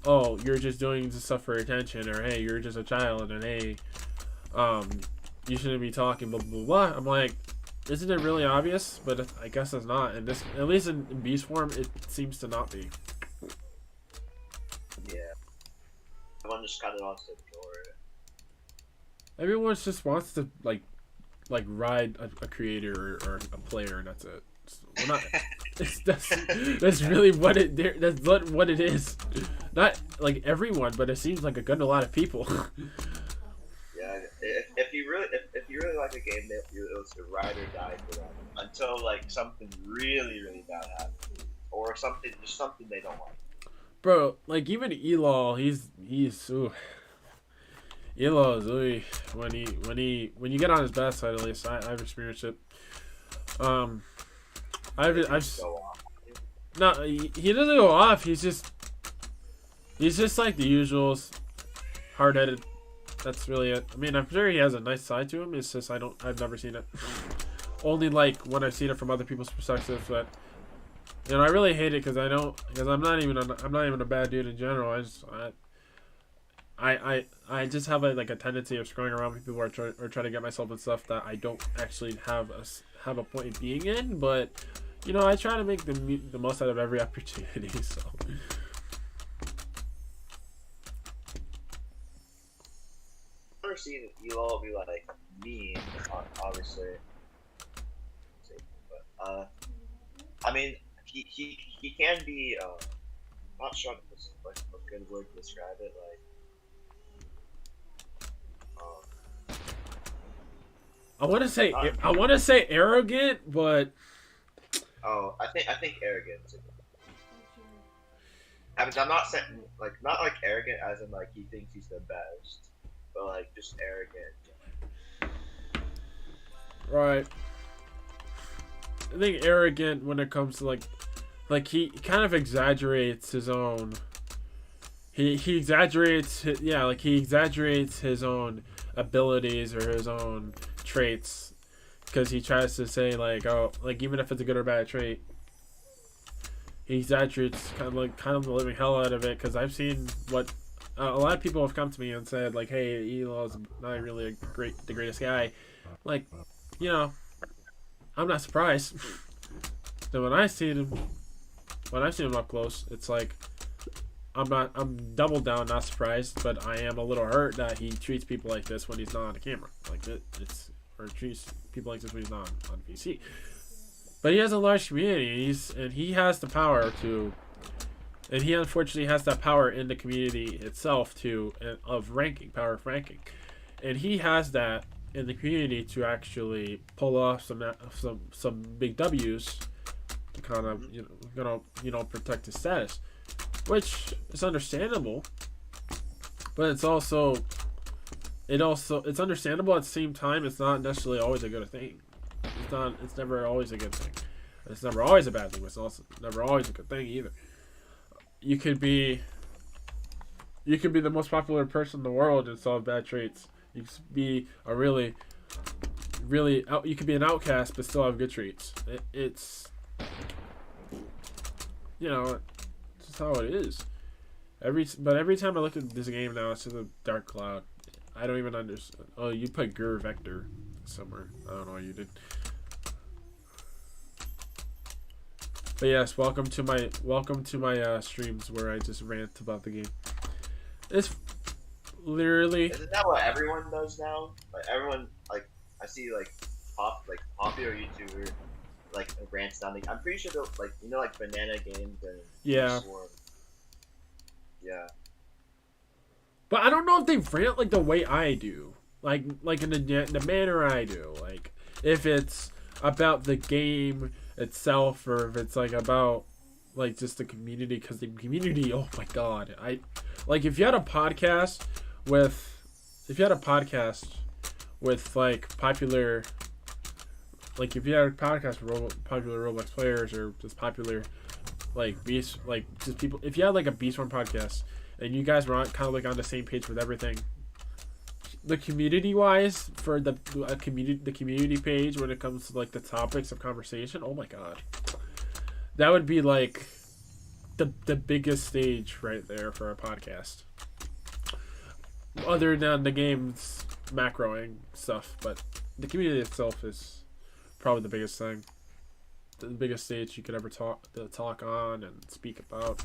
"Oh, you're just doing this stuff for attention," or "Hey, you're just a child," and "Hey, you shouldn't be talking," blah blah blah. I'm like, isn't it really obvious? But I guess it's not, and this, at least in Beast Form, it seems to not be. Yeah. Everyone just kind of wants to ignore it. Everyone just wants to like ride a creator or a player, and that's it. We're not. That's really what it. That's what it is. Not like everyone, but it seems like a lot of people. Yeah. If you really like a game, it was a ride or die for them until like something really bad happens, or something they don't like. Bro, like even Elol, he's ooh. Elol is ooh, when you get on his bad side, at least I've experienced it. I've no, he doesn't go off. He's just like the usuals, hard-headed. That's really it. I mean, I'm sure he has a nice side to him. It's just I've never seen it. Only like when I've seen it from other people's perspectives, but. You know, I really hate it because I'm not even a bad dude in general. I just have a tendency of screwing around with people or try to get myself in stuff that I don't actually have a point in being in. But you know, I try to make the most out of every opportunity. So. I've never seen Elol be like mean, obviously. But I mean. He can be not sure if like a good word to describe it, like I want to say arrogant, but I think arrogant. I mean, I'm not saying not like arrogant as in like he thinks he's the best, but like just arrogant. Right. I think arrogant when it comes to like he kind of exaggerates his own. He exaggerates he exaggerates his own abilities or his own traits because he tries to say like, oh, like even if it's a good or bad trait, he exaggerates kind of the living hell out of it. Because I've seen what a lot of people have come to me and said like, hey, Elol's not really the greatest guy. Like, you know, I'm not surprised. So when I've seen him up close, it's like I'm double down, not surprised, but I am a little hurt that he treats people like this when he's not on the camera. Like or treats people like this when he's not on PC. But he has a large community, and he has the power to, and he unfortunately has that power in the community itself of ranking, power of ranking, and he has that in the community to actually pull off some big W's to kind of protect his status, which is understandable, but it's understandable at the same time. It's not necessarily always a good thing. It's never always a good thing. It's never always a bad thing, but it's also never always a good thing either. You could be the most popular person in the world and still have bad traits. You could be you could be an outcast but still have good traits. It's just how it is. Every time I look at this game now, it's just a dark cloud. I don't even understand. Oh, you put Gur Vector somewhere. I don't know what you did. But yes, welcome to my streams where I just rant about the game. It's literally. Isn't that what everyone does now? Like everyone, like I see, like popular YouTuber, like rants down. I'm pretty sure they'll like Banana Games and yeah. Yeah. But I don't know if they rant like the way I do, like in the manner I do. Like if it's about the game itself or if it's like about like just the community, because the community, oh my god, if you had a podcast with like popular, like if you had a podcast with popular Roblox players or just popular like beast, like just people, if you had like a Beastborn podcast and you guys were kind of like on the same page with everything, the community wise for the community page when it comes to like the topics of conversation, oh my god, that would be like the biggest stage right there for a podcast, other than the game's macroing stuff. But the community itself is probably the biggest thing, the biggest stage you could ever talk on and speak about,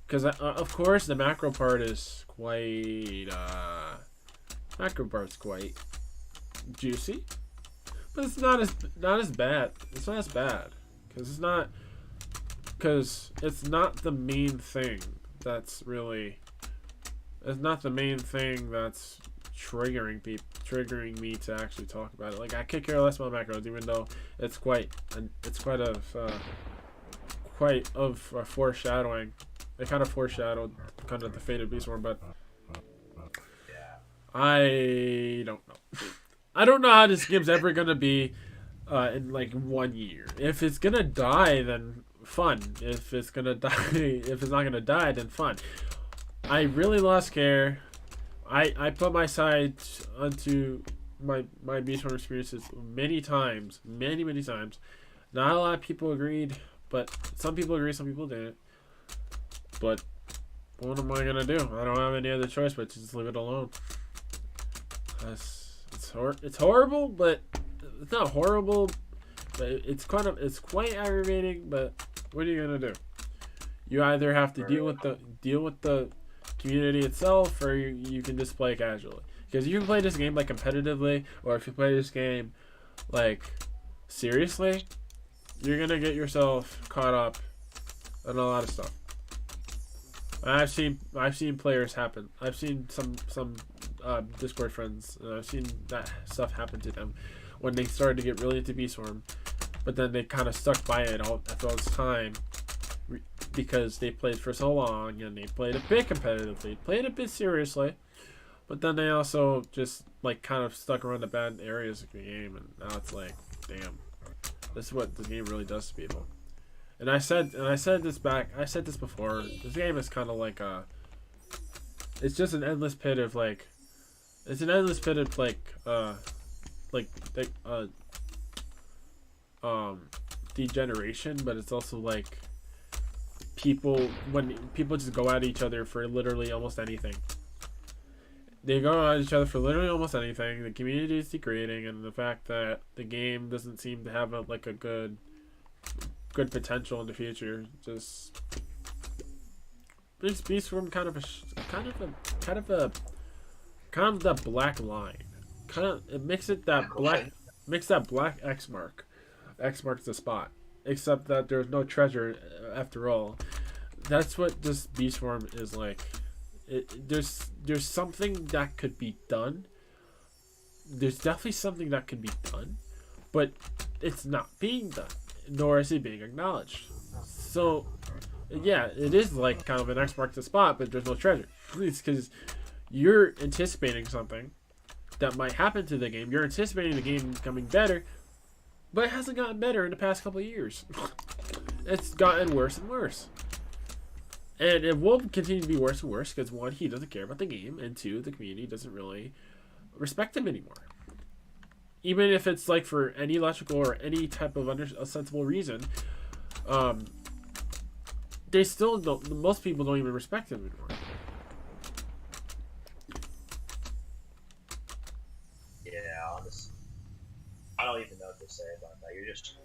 because of course the macro part is quite quite juicy, but it's not as bad. It's not as bad because it's not the main thing that's really. It's not the main thing that's triggering me to actually talk about it. Like I could care less about macros, even though it's quite a foreshadowing. It kind of foreshadowed kind of the fate of Beastborn, but I don't know. I don't know how this game's ever gonna be in like 1 year. If it's gonna die, then fun. If it's not gonna die, then fun. I really lost care. I put my side onto my Beastborn experiences many times. Many times. Not a lot of people agreed, but some people agreed, some people didn't. But what am I gonna do? I don't have any other choice but to just leave it alone. It's horrible, but it's not horrible. But it's quite aggravating. But what are you gonna do? You either have to deal with the community itself, or you can just play casually. Because you can play this game like competitively, or if you play this game like seriously, you're gonna get yourself caught up in a lot of stuff. I've seen players happen. I've seen some Discord friends. I've seen that stuff happen to them when they started to get really into Beastborn, but then they kind of stuck by it all this time because they played for so long and they played a bit competitively, played a bit seriously, but then they also just like kind of stuck around the bad areas of the game, and now it's like, damn, this is what the game really does to people. And I said this before. This game is kind of like it's just an endless pit of like, degeneration, but it's also like when people just go at each other for literally almost anything. They go at each other for literally almost anything. The community is degrading, and the fact that the game doesn't seem to have a good potential in the future just makes Beastborn kind of the black line. It makes it that black, makes that black X mark. X marks the spot. Except that there's no treasure after all. That's what this Beastborn is like. There's something that could be done there's definitely something that can be done, but it's not being done, nor is it being acknowledged. So, yeah, it is like kind of an X marks the spot, but there's no treasure. It's because you're anticipating something that might happen to the game. You're anticipating the game becoming better, but it hasn't gotten better in the past couple of years. It's gotten worse and worse. And it will continue to be worse and worse because, one, he doesn't care about the game, and two, the community doesn't really respect him anymore. Even if it's like for any electrical or any type of sensible reason, they still don't. Most people don't even respect him anymore. Yeah, honestly, I don't even know what to say about that. You're just right.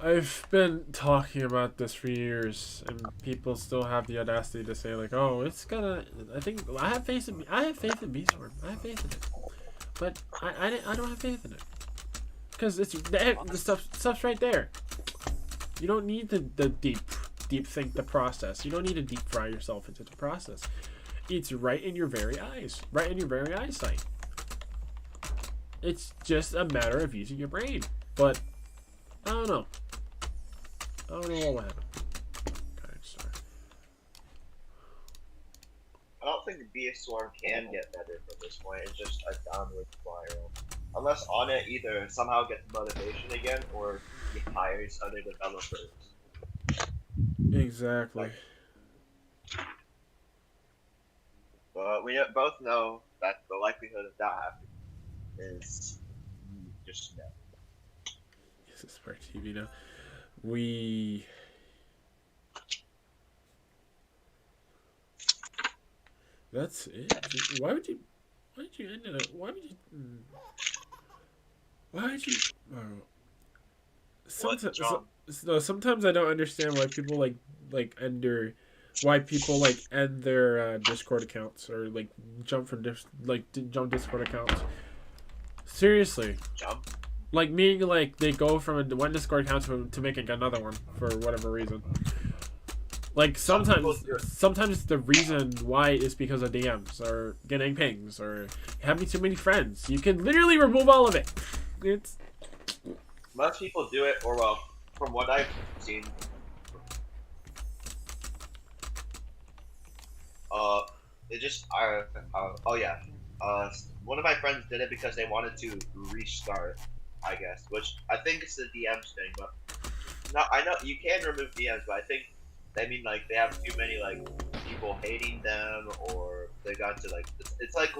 I've been talking about this for years, and people still have the audacity to say like, "Oh, it's gonna." I have faith in. I have faith in Beastborn. I have faith in it, but I don't have faith in it because it's the stuff's right there. You don't need the deep think the process. You don't need to deep fry yourself into the process. It's right in your very eyes, right in your very eyesight. It's just a matter of using your brain, but I don't know. I don't know what happened. Okay, sorry. I don't think Beastborn can get better from this point. It's just a downward spiral. Unless on it either somehow gets motivation again or he hires other developers. Exactly. But we both know that the likelihood of that happening is just no. This is Smart TV now. We. That's it. Why would you end it? Why would you? Oh. Sometimes I don't understand why people like end their. Why people like end their Discord accounts or like jump Discord accounts. Seriously. Jump. Like meaning like they go from one Discord account to making another one for whatever reason. Like sometimes the reason why is because of DMs or getting pings or having too many friends. You can literally remove all of it. It's most people do it, or well, from what I've seen, it just oh yeah, one of my friends did it because they wanted to restart, I guess, which I think is the DMs thing, but no, I know you can remove DMs, but I think they mean like they have too many like people hating them, or they got to like it's like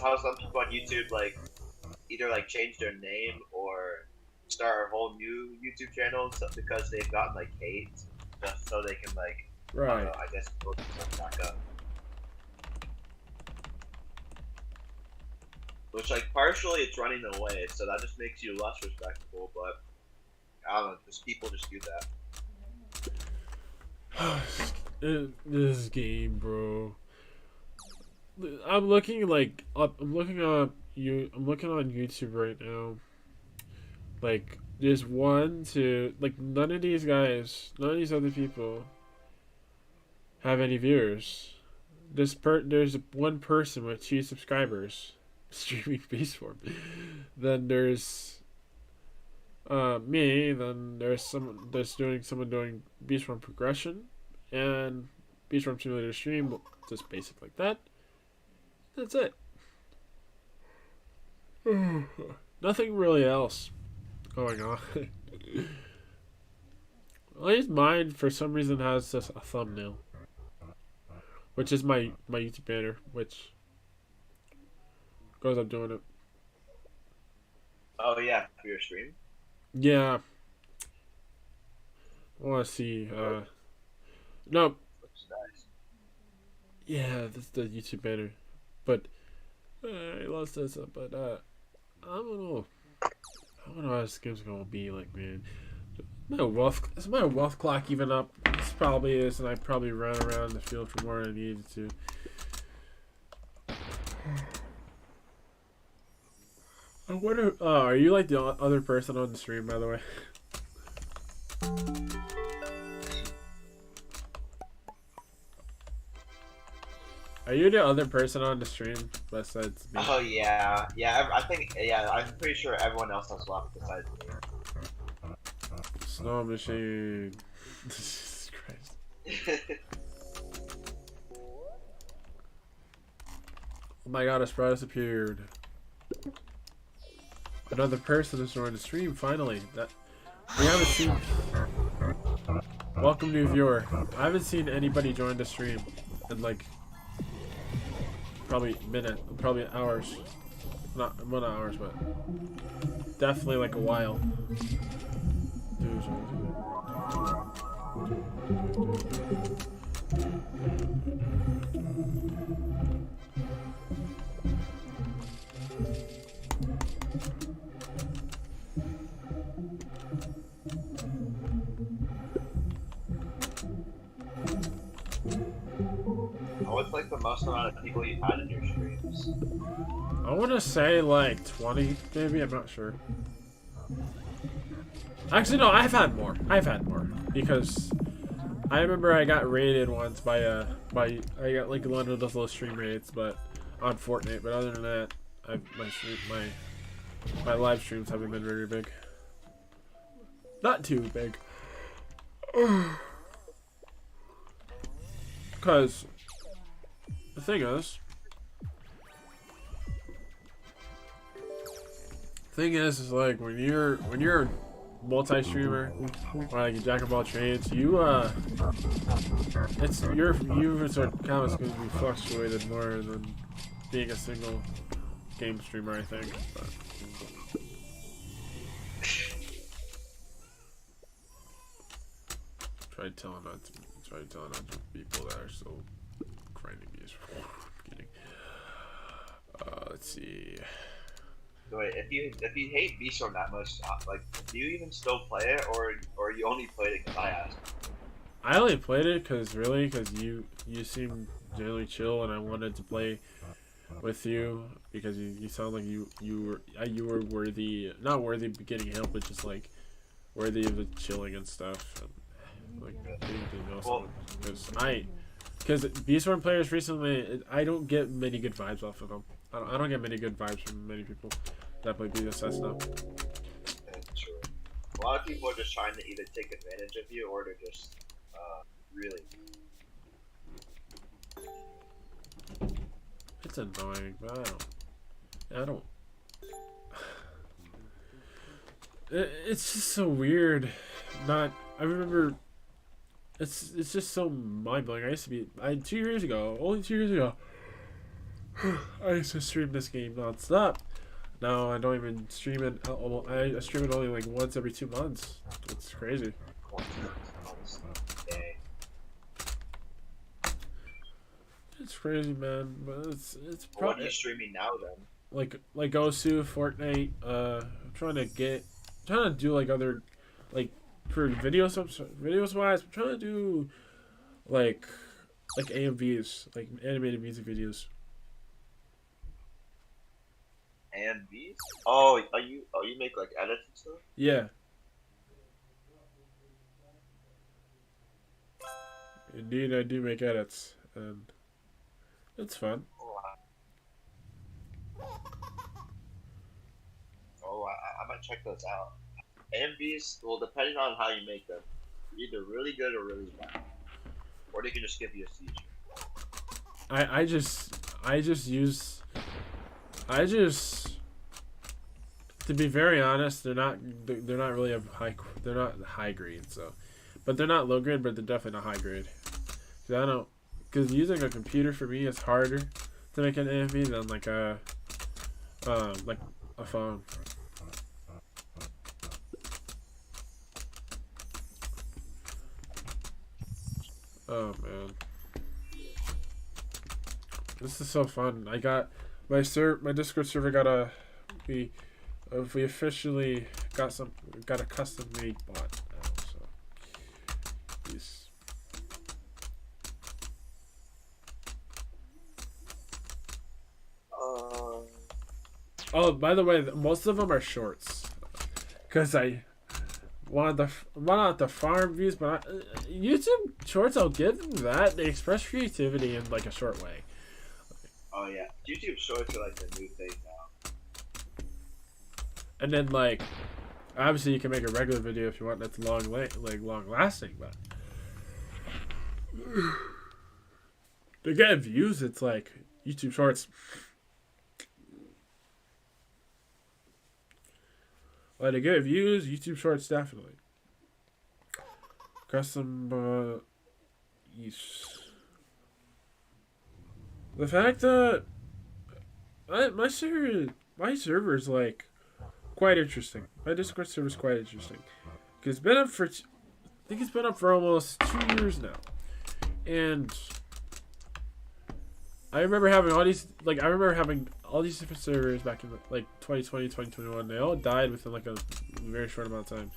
how some people on YouTube like either like change their name or start a whole new YouTube channel because they've gotten like hate just so they can like right. I guess build themselves back up. Which like partially it's running away, so that just makes you less respectable, but I don't know, just people just do that. This game, bro. I'm looking on YouTube right now. Like there's none of these other people have any viewers. There's one person with 2 subscribers streaming Beastborn. Then there's me. Then there's someone doing Beastborn progression and Beastborn Simulator stream, just basic like that. That's it. Nothing really else going on. At least mine, for some reason, has just a thumbnail, which is my YouTube banner, which goes up doing it. Oh yeah, for your stream? Yeah. I want to see. No. Looks nice. Yeah, that's the YouTube banner. But I lost this up. But I don't know. I don't know how this game's gonna be like, man. Is my wealth clock even up? This probably is, and I probably ran around the field for more than I needed to. I wonder. Are you like the other person on the stream, by the way? Are you the other person on the stream besides me? Oh yeah, yeah. I think yeah. I'm pretty sure everyone else has left besides me. Snow machine. Jesus Christ. Oh my god, a sprite has appeared. Another person has joined the stream, finally. That we haven't seen. Welcome, new viewer. I haven't seen anybody join the stream in like probably hours. Not hours, but definitely like a while. What's like the most amount of people you've had in your streams? I want to say like 20, maybe. I'm not sure. Actually, no. I've had more because I remember I got raided once by I got like one of those little stream raids, but on Fortnite. But other than that, my live streams haven't been very big. Not too big. Because the thing is like when you're multi-streamer or like a jack of all trades, you your viewers are kind of going to be fluctuated more than being a single game streamer, I think. But try telling not to people that are so grinding me. I'm kidding. Let's see. Wait, if you hate V-Storm that much, like, do you even still play it, or you only played it because I asked? I only played it because you seem generally chill, and I wanted to play with you because you sound like you were worthy, not worthy of getting help, but just like worthy of the chilling and stuff, and like getting to know someone. Because V-Storm players recently, I don't get many good vibes off of them. I don't get many good vibes from many people that play BSS now. That's true. A lot of people are just trying to either take advantage of you or to just really. It's annoying, but I don't. It's just so weird. I remember. It's just so mind blowing. I used to be 2 years ago. Only 2 years ago. I used to stream this game non-stop. Now I don't even stream it. I stream it only like once every 2 months. It's crazy. It's crazy, man. But it's what are you streaming now then? Like Osu, Fortnite. I'm trying to do like other, like for videos wise. I'm trying to do like AMVs, like animated music videos. AMVs? Oh, you make like edits and stuff? Yeah. Indeed, I do make edits, and it's fun. I might check those out. AMVs, well, depending on how you make them, either really good or really bad, or they can just give you a seizure. To be very honest, they're not really they're not high grade, so, but they're not low grade, but they're definitely not high grade. Because using a computer for me is harder to make an AMV than like a phone. Oh man, this is so fun. I got my Discord server we officially got a custom made bot now, so peace. Oh, by the way, most of them are shorts, cause I wanted the farm views, but YouTube shorts, I'll give them that. They express creativity in like a short way, Oh yeah, YouTube Shorts are like the new thing now. And then like, obviously you can make a regular video if you want that's long lasting, but to get views, it's like YouTube Shorts. Like to get views, YouTube Shorts definitely. Custom use. The fact that my server is like quite interesting. My Discord server is quite interesting. Cause it's been up for, I think it's been up for almost 2 years now, and I remember having all these different servers back in like 2020, 2021. They all died within like a very short amount of time.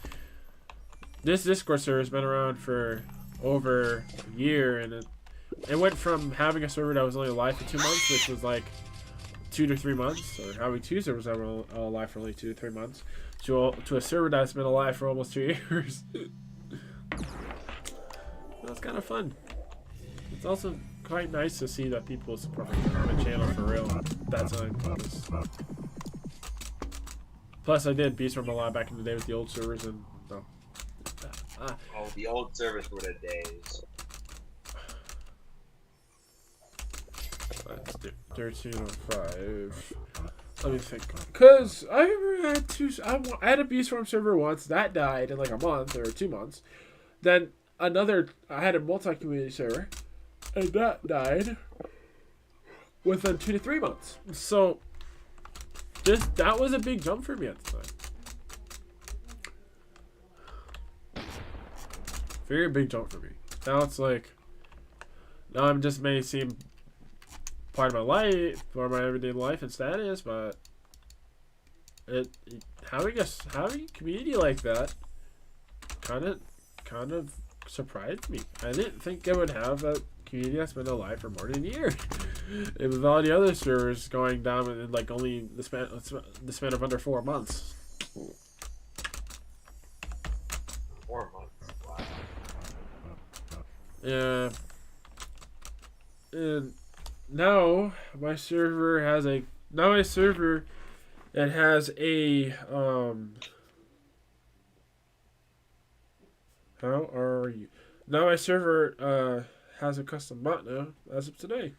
This Discord server has been around for over a year, and it went from having a server that was only alive for 2 months, which was like 2 to 3 months, or having two servers that were alive for only 2 to 3 months, to a server that's been alive for almost 2 years. That's kind of fun. It's also quite nice to see that people support my channel for real at that time. Plus, I did Beast from a lot back in the day with the old servers, and oh, the old servers were the days. 1305. Let me think. Because I remember I had a Beast Farm server once that died in like a month or 2 months. Then I had a multi-community server, and that died within 2 to 3 months. So that was a big jump for me at the time. Very big jump for me. Now it's like, now I'm just may seem part of my life or my everyday life and status, but having a community like that kind of surprised me. I didn't think I would have a community that's been alive for more than a year. With all the other servers going down in like only the span of under 4 months. 4 months. Wow. Yeah. And now my server has a how are you? Now my server has a custom bot now as of today.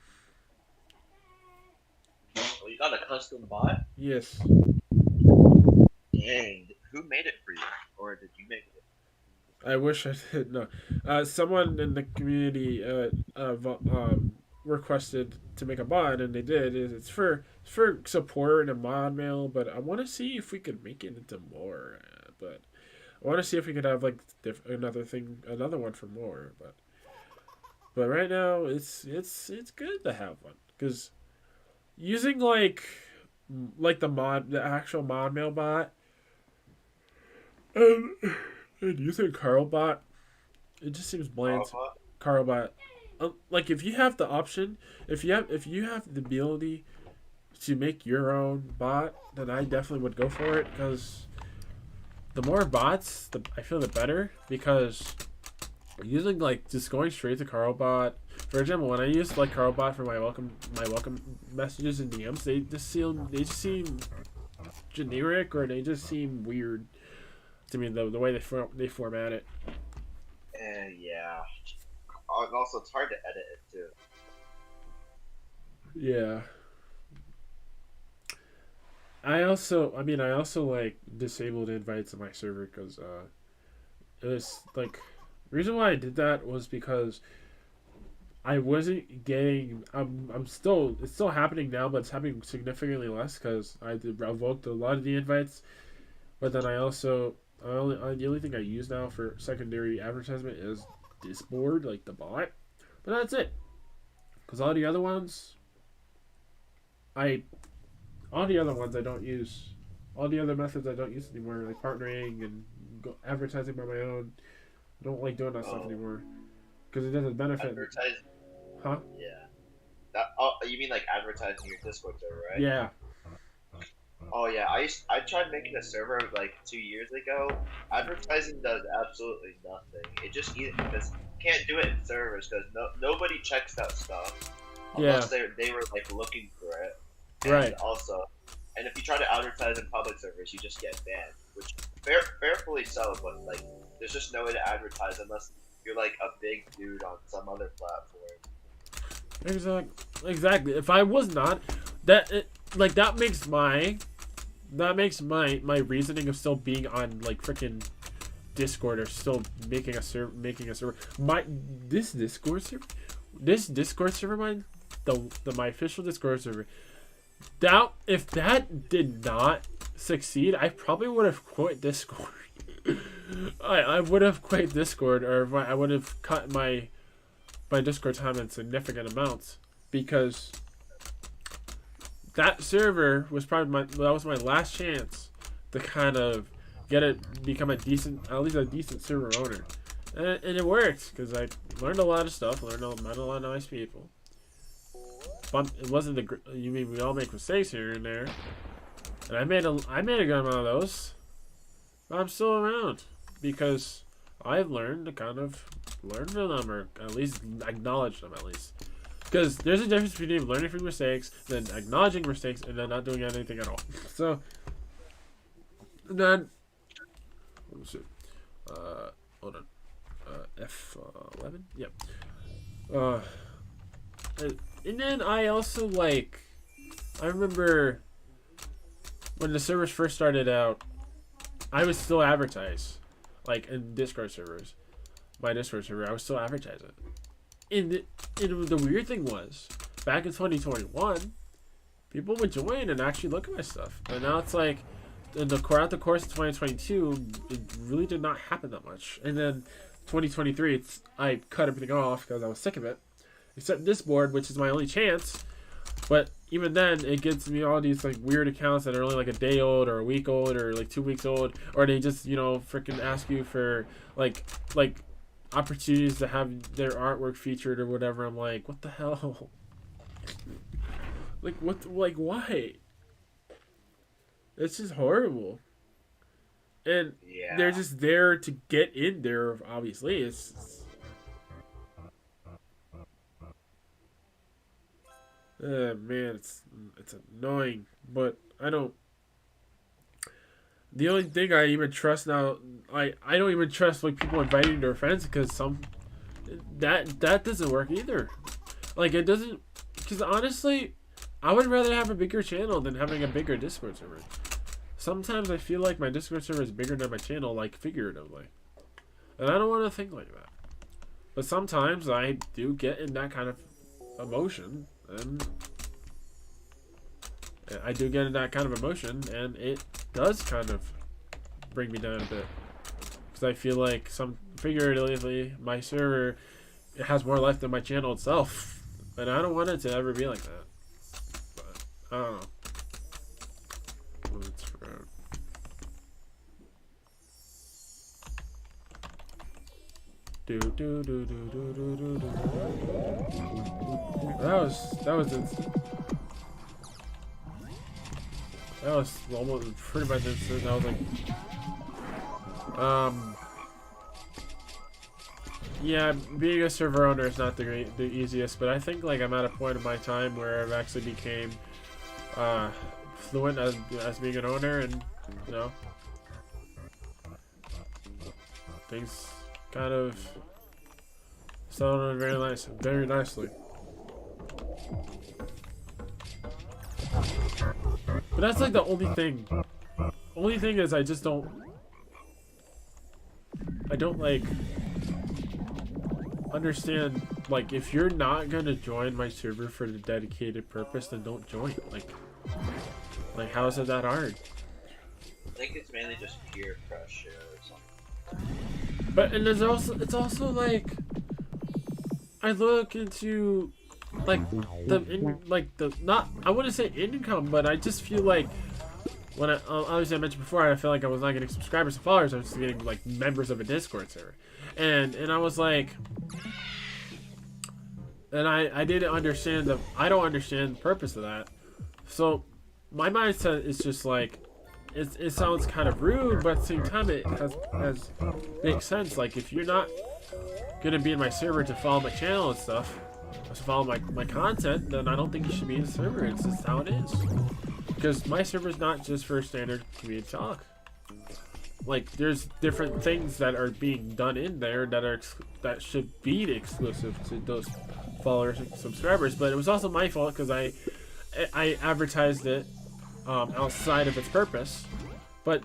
Oh, you got a custom bot? Yes. Dang, who made it for you? Or did you make it? I wish I did. No. Someone in the community requested to make a bot, and they did. It's for support and mod mail, but I want to see if we could make it into more. But I want to see if we could have like another one for more. But right now it's good to have one, because using like the actual mod mail bot, and using Carlbot, it just seems bland. Carlbot. Like if you have the option, if you have the ability to make your own bot, then I definitely would go for it, because the more bots, I feel the better, because using like just going straight to Carlbot, for example, when I use like Carlbot for my welcome messages and DMs, they just seem generic, or they just seem weird to me, the way they format it. Yeah. And also, it's hard to edit it too. Yeah. I also like disabled invites on my server, because it was like, the reason why I did that was because I wasn't getting. It's still happening now, but it's happening significantly less, because I revoked a lot of the invites. But then the only thing I use now for secondary advertisement is Discord, like the bot. But that's it. Because all the other ones I don't use. All the other methods I don't use anymore, like partnering and advertising by my own. I don't like doing that stuff anymore, because it doesn't benefit. Advertising? Huh? Yeah. You mean like advertising your Discord server, right? Yeah. Oh yeah, I tried making a server like 2 years ago. Advertising does absolutely nothing. It just can't do it in servers, because nobody checks that stuff. Yeah. unless they were like looking for it. Right. And also, and if you try to advertise in public servers, you just get banned, which fairly so. But like, there's just no way to advertise unless you're like a big dude on some other platform. Exactly. If I was not, that makes my reasoning of still being on like freaking Discord or still making a server. This Discord server mine, my official Discord server. If that did not succeed, I probably would have quit Discord. I would have quit Discord, or I would have cut my Discord time in significant amounts, because that server was probably that was my last chance to kind of become at least a decent server owner, and it worked because I learned a lot of stuff, met a lot of nice people. But it wasn't you mean we all make mistakes here and there, and I made a good amount of those, but I'm still around because I've learned to kind of learn from them, or at least acknowledge them, at least. Because there's a difference between learning from mistakes, then acknowledging mistakes, and then not doing anything at all. So, and then, what was it? Hold on. F11? Yep. And then I also, I remember when the servers first started out, I would still advertise, in Discord servers. My Discord server, I was still advertising. And the weird thing was, back in 2021, people would join and actually look at my stuff. And now it's like, throughout the course of 2022, it really did not happen that much. And then 2023, I cut everything off because I was sick of it. Except this board, which is my only chance. But even then, it gets me all these weird accounts that are only a day old or a week old or 2 weeks old, or they just freaking ask you for like opportunities to have their artwork featured or whatever. I'm like, what the hell? Why? It's just horrible. And yeah, they're just there to get in there. Obviously, it's man, it's annoying, but I don't. The only thing I even trust now, I don't even trust people inviting their friends, because that doesn't work either. It doesn't, because honestly, I would rather have a bigger channel than having a bigger Discord server. Sometimes I feel like my Discord server is bigger than my channel, figuratively, and I don't want to think like that. But sometimes I do get in that kind of emotion. And I do get in that kind of emotion, and it does kind of bring me down a bit, because I feel like figuratively my server, it has more life than my channel itself, and I don't want it to ever be like that. But I don't know. That was almost pretty much instant. I was yeah, being a server owner is not the easiest, but I think I'm at a point in my time where I've actually became fluent as being an owner, and things kind of settled very nicely. But that's the only thing. Only thing is I don't understand, if you're not gonna join my server for the dedicated purpose, then don't join. How is it that hard? I think it's mainly just peer pressure or something. But it's also I look into not, I wouldn't say income, but I just feel when obviously I mentioned before, I feel I was not getting subscribers and followers. I was just getting members of a Discord server, and I was and I didn't understand I don't understand the purpose of that. So my mindset is just it sounds kind of rude, but at the same time it makes sense. If you're not gonna be in my server to follow my channel and stuff, follow my content, then I don't think you should be in the server. It's just how it is. Because my server's not just for standard community talk. Like, there's different things that are being done in there that should be exclusive to those followers and subscribers. But it was also my fault because I advertised it outside of its purpose. But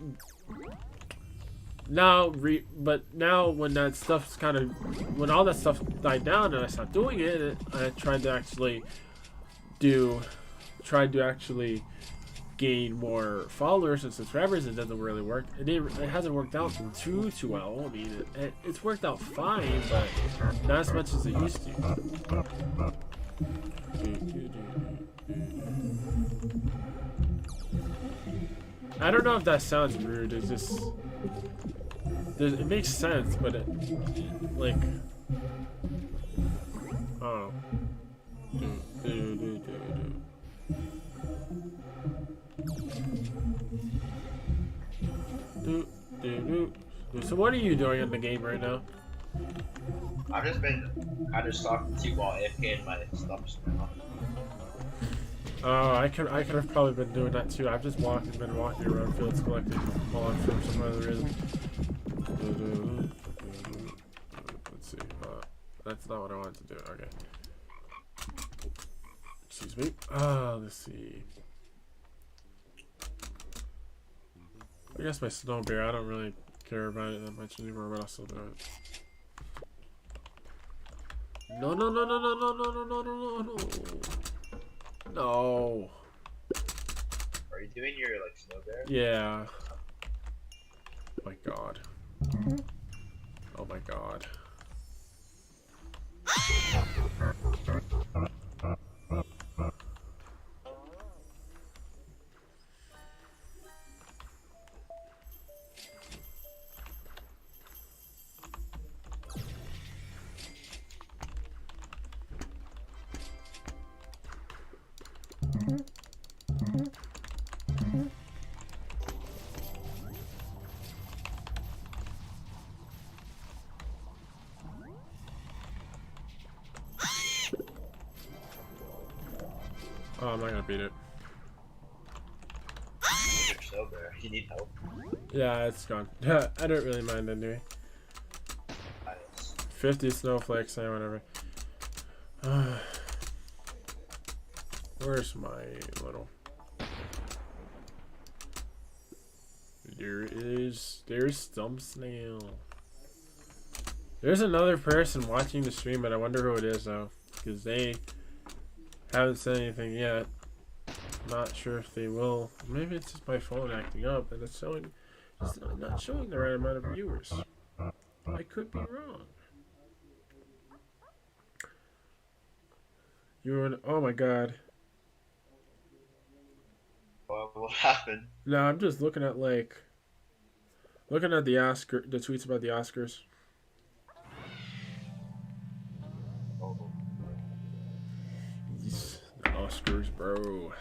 now when that stuff's when all that stuff died down and I stopped doing it, I tried to actually gain more followers and subscribers. It doesn't really work. It hasn't worked out too well. I mean, it's worked out fine, but not as much as it used to. I don't know if that sounds rude. It's just it makes sense, but it like oh. So what are you doing in the game right now? I've just been kind of stalking to while AFK in my stuff now. Oh, I could have probably been doing that too. I've just been walking around fields collecting pollen for some other reason. Let's see. That's not what I wanted to do. Okay. Excuse me. Let's see. I guess my snow bear, I don't really care about it that much anymore, but I'll still do it. No. No. Are you doing your like snow bear? Yeah. Oh my god. Oh my god. Oh, I'm not gonna beat it. You're so there. You need help. Yeah, it's gone. I don't really mind anyway. Nice. 50 snowflakes, whatever. Where's my little... There's Stump Snail. There's another person watching the stream, but I wonder who it is though, because they haven't said anything yet. Not sure if they will. Maybe it's just my phone acting up and it's not showing the right amount of viewers. I could be wrong. Oh my god. What happened? No, I'm just looking at the tweets about the Oscars. Oh. The Oscars, bro.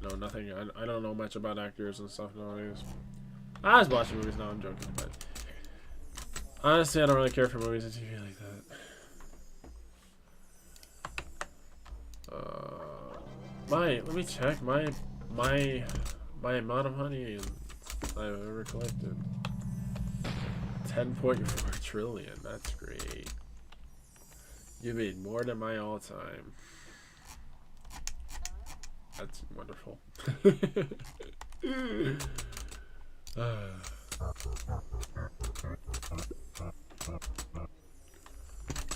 No, nothing. I don't know much about actors and stuff nowadays. I was watching movies now. I'm joking, but honestly, I don't really care for movies and TV like that. Let me check my amount of money I've ever collected. 10.4 trillion. That's great. You made more than my all time. That's wonderful.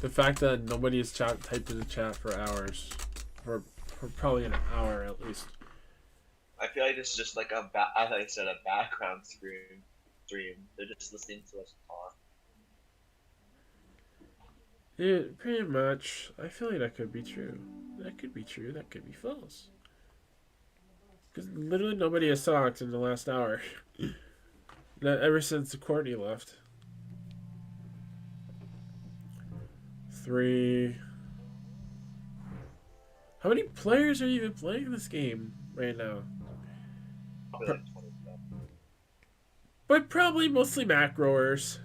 The fact that nobody has typed in the chat for hours, for probably an hour at least. I feel like it's just like as I said, a background stream. They're just listening to us talk. Yeah, pretty much. I feel like that could be true. That could be true. That could be false. Because literally nobody has talked in the last hour. Ever since Courtney left. 3. How many players are even playing this game right now? Probably like 20. But probably mostly macroers.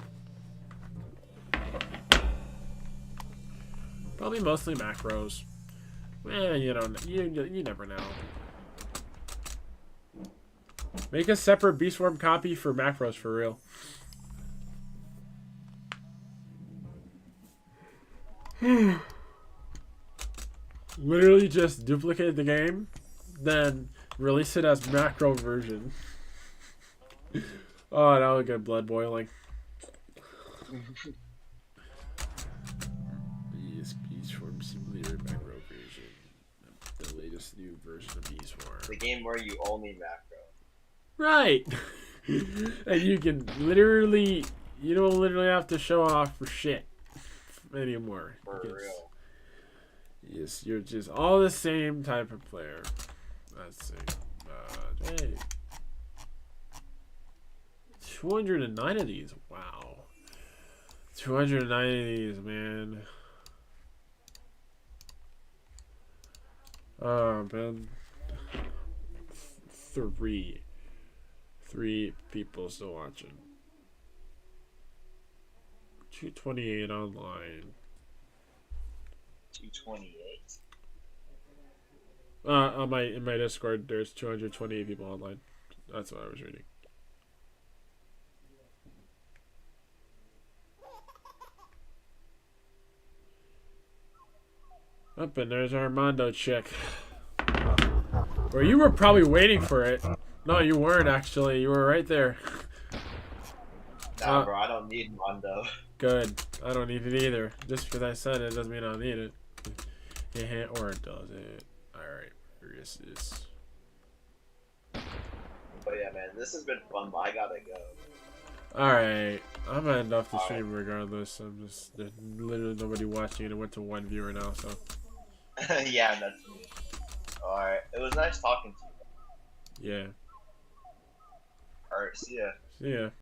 Probably mostly macros. You don't. You never know. Make a separate Beast Form copy for macros for real. Literally just duplicate the game, then release it as macro version. Oh, that would get blood boiling. Yes, Beast Form Simulator macro version. The latest new version of Beast Form. The game where you only macro. Right. And you can literally, you don't literally have to show off for shit anymore. For real. Yes, you're just all the same type of player. Let's see. Hey. 209 of these. Wow. 209 of these, man. Oh, man. Three people still watching. 228 online. 228. In my Discord, there's 228 people online. That's what I was reading. Up and there's Armando chick. Or you were probably waiting for it. No, you weren't actually. You were right there. Nah, bro, I don't need Mondo. Good. I don't need it either. Just because I said it doesn't mean I don't need it. Yeah, or it does it. Alright, where is this? But yeah, man, this has been fun, but I gotta go. Alright, I'm gonna end off the stream regardless. There's literally nobody watching, and it went to 1 viewer now, so. Yeah, that's me. Alright, it was nice talking to you. Yeah. Alright, see ya. See ya.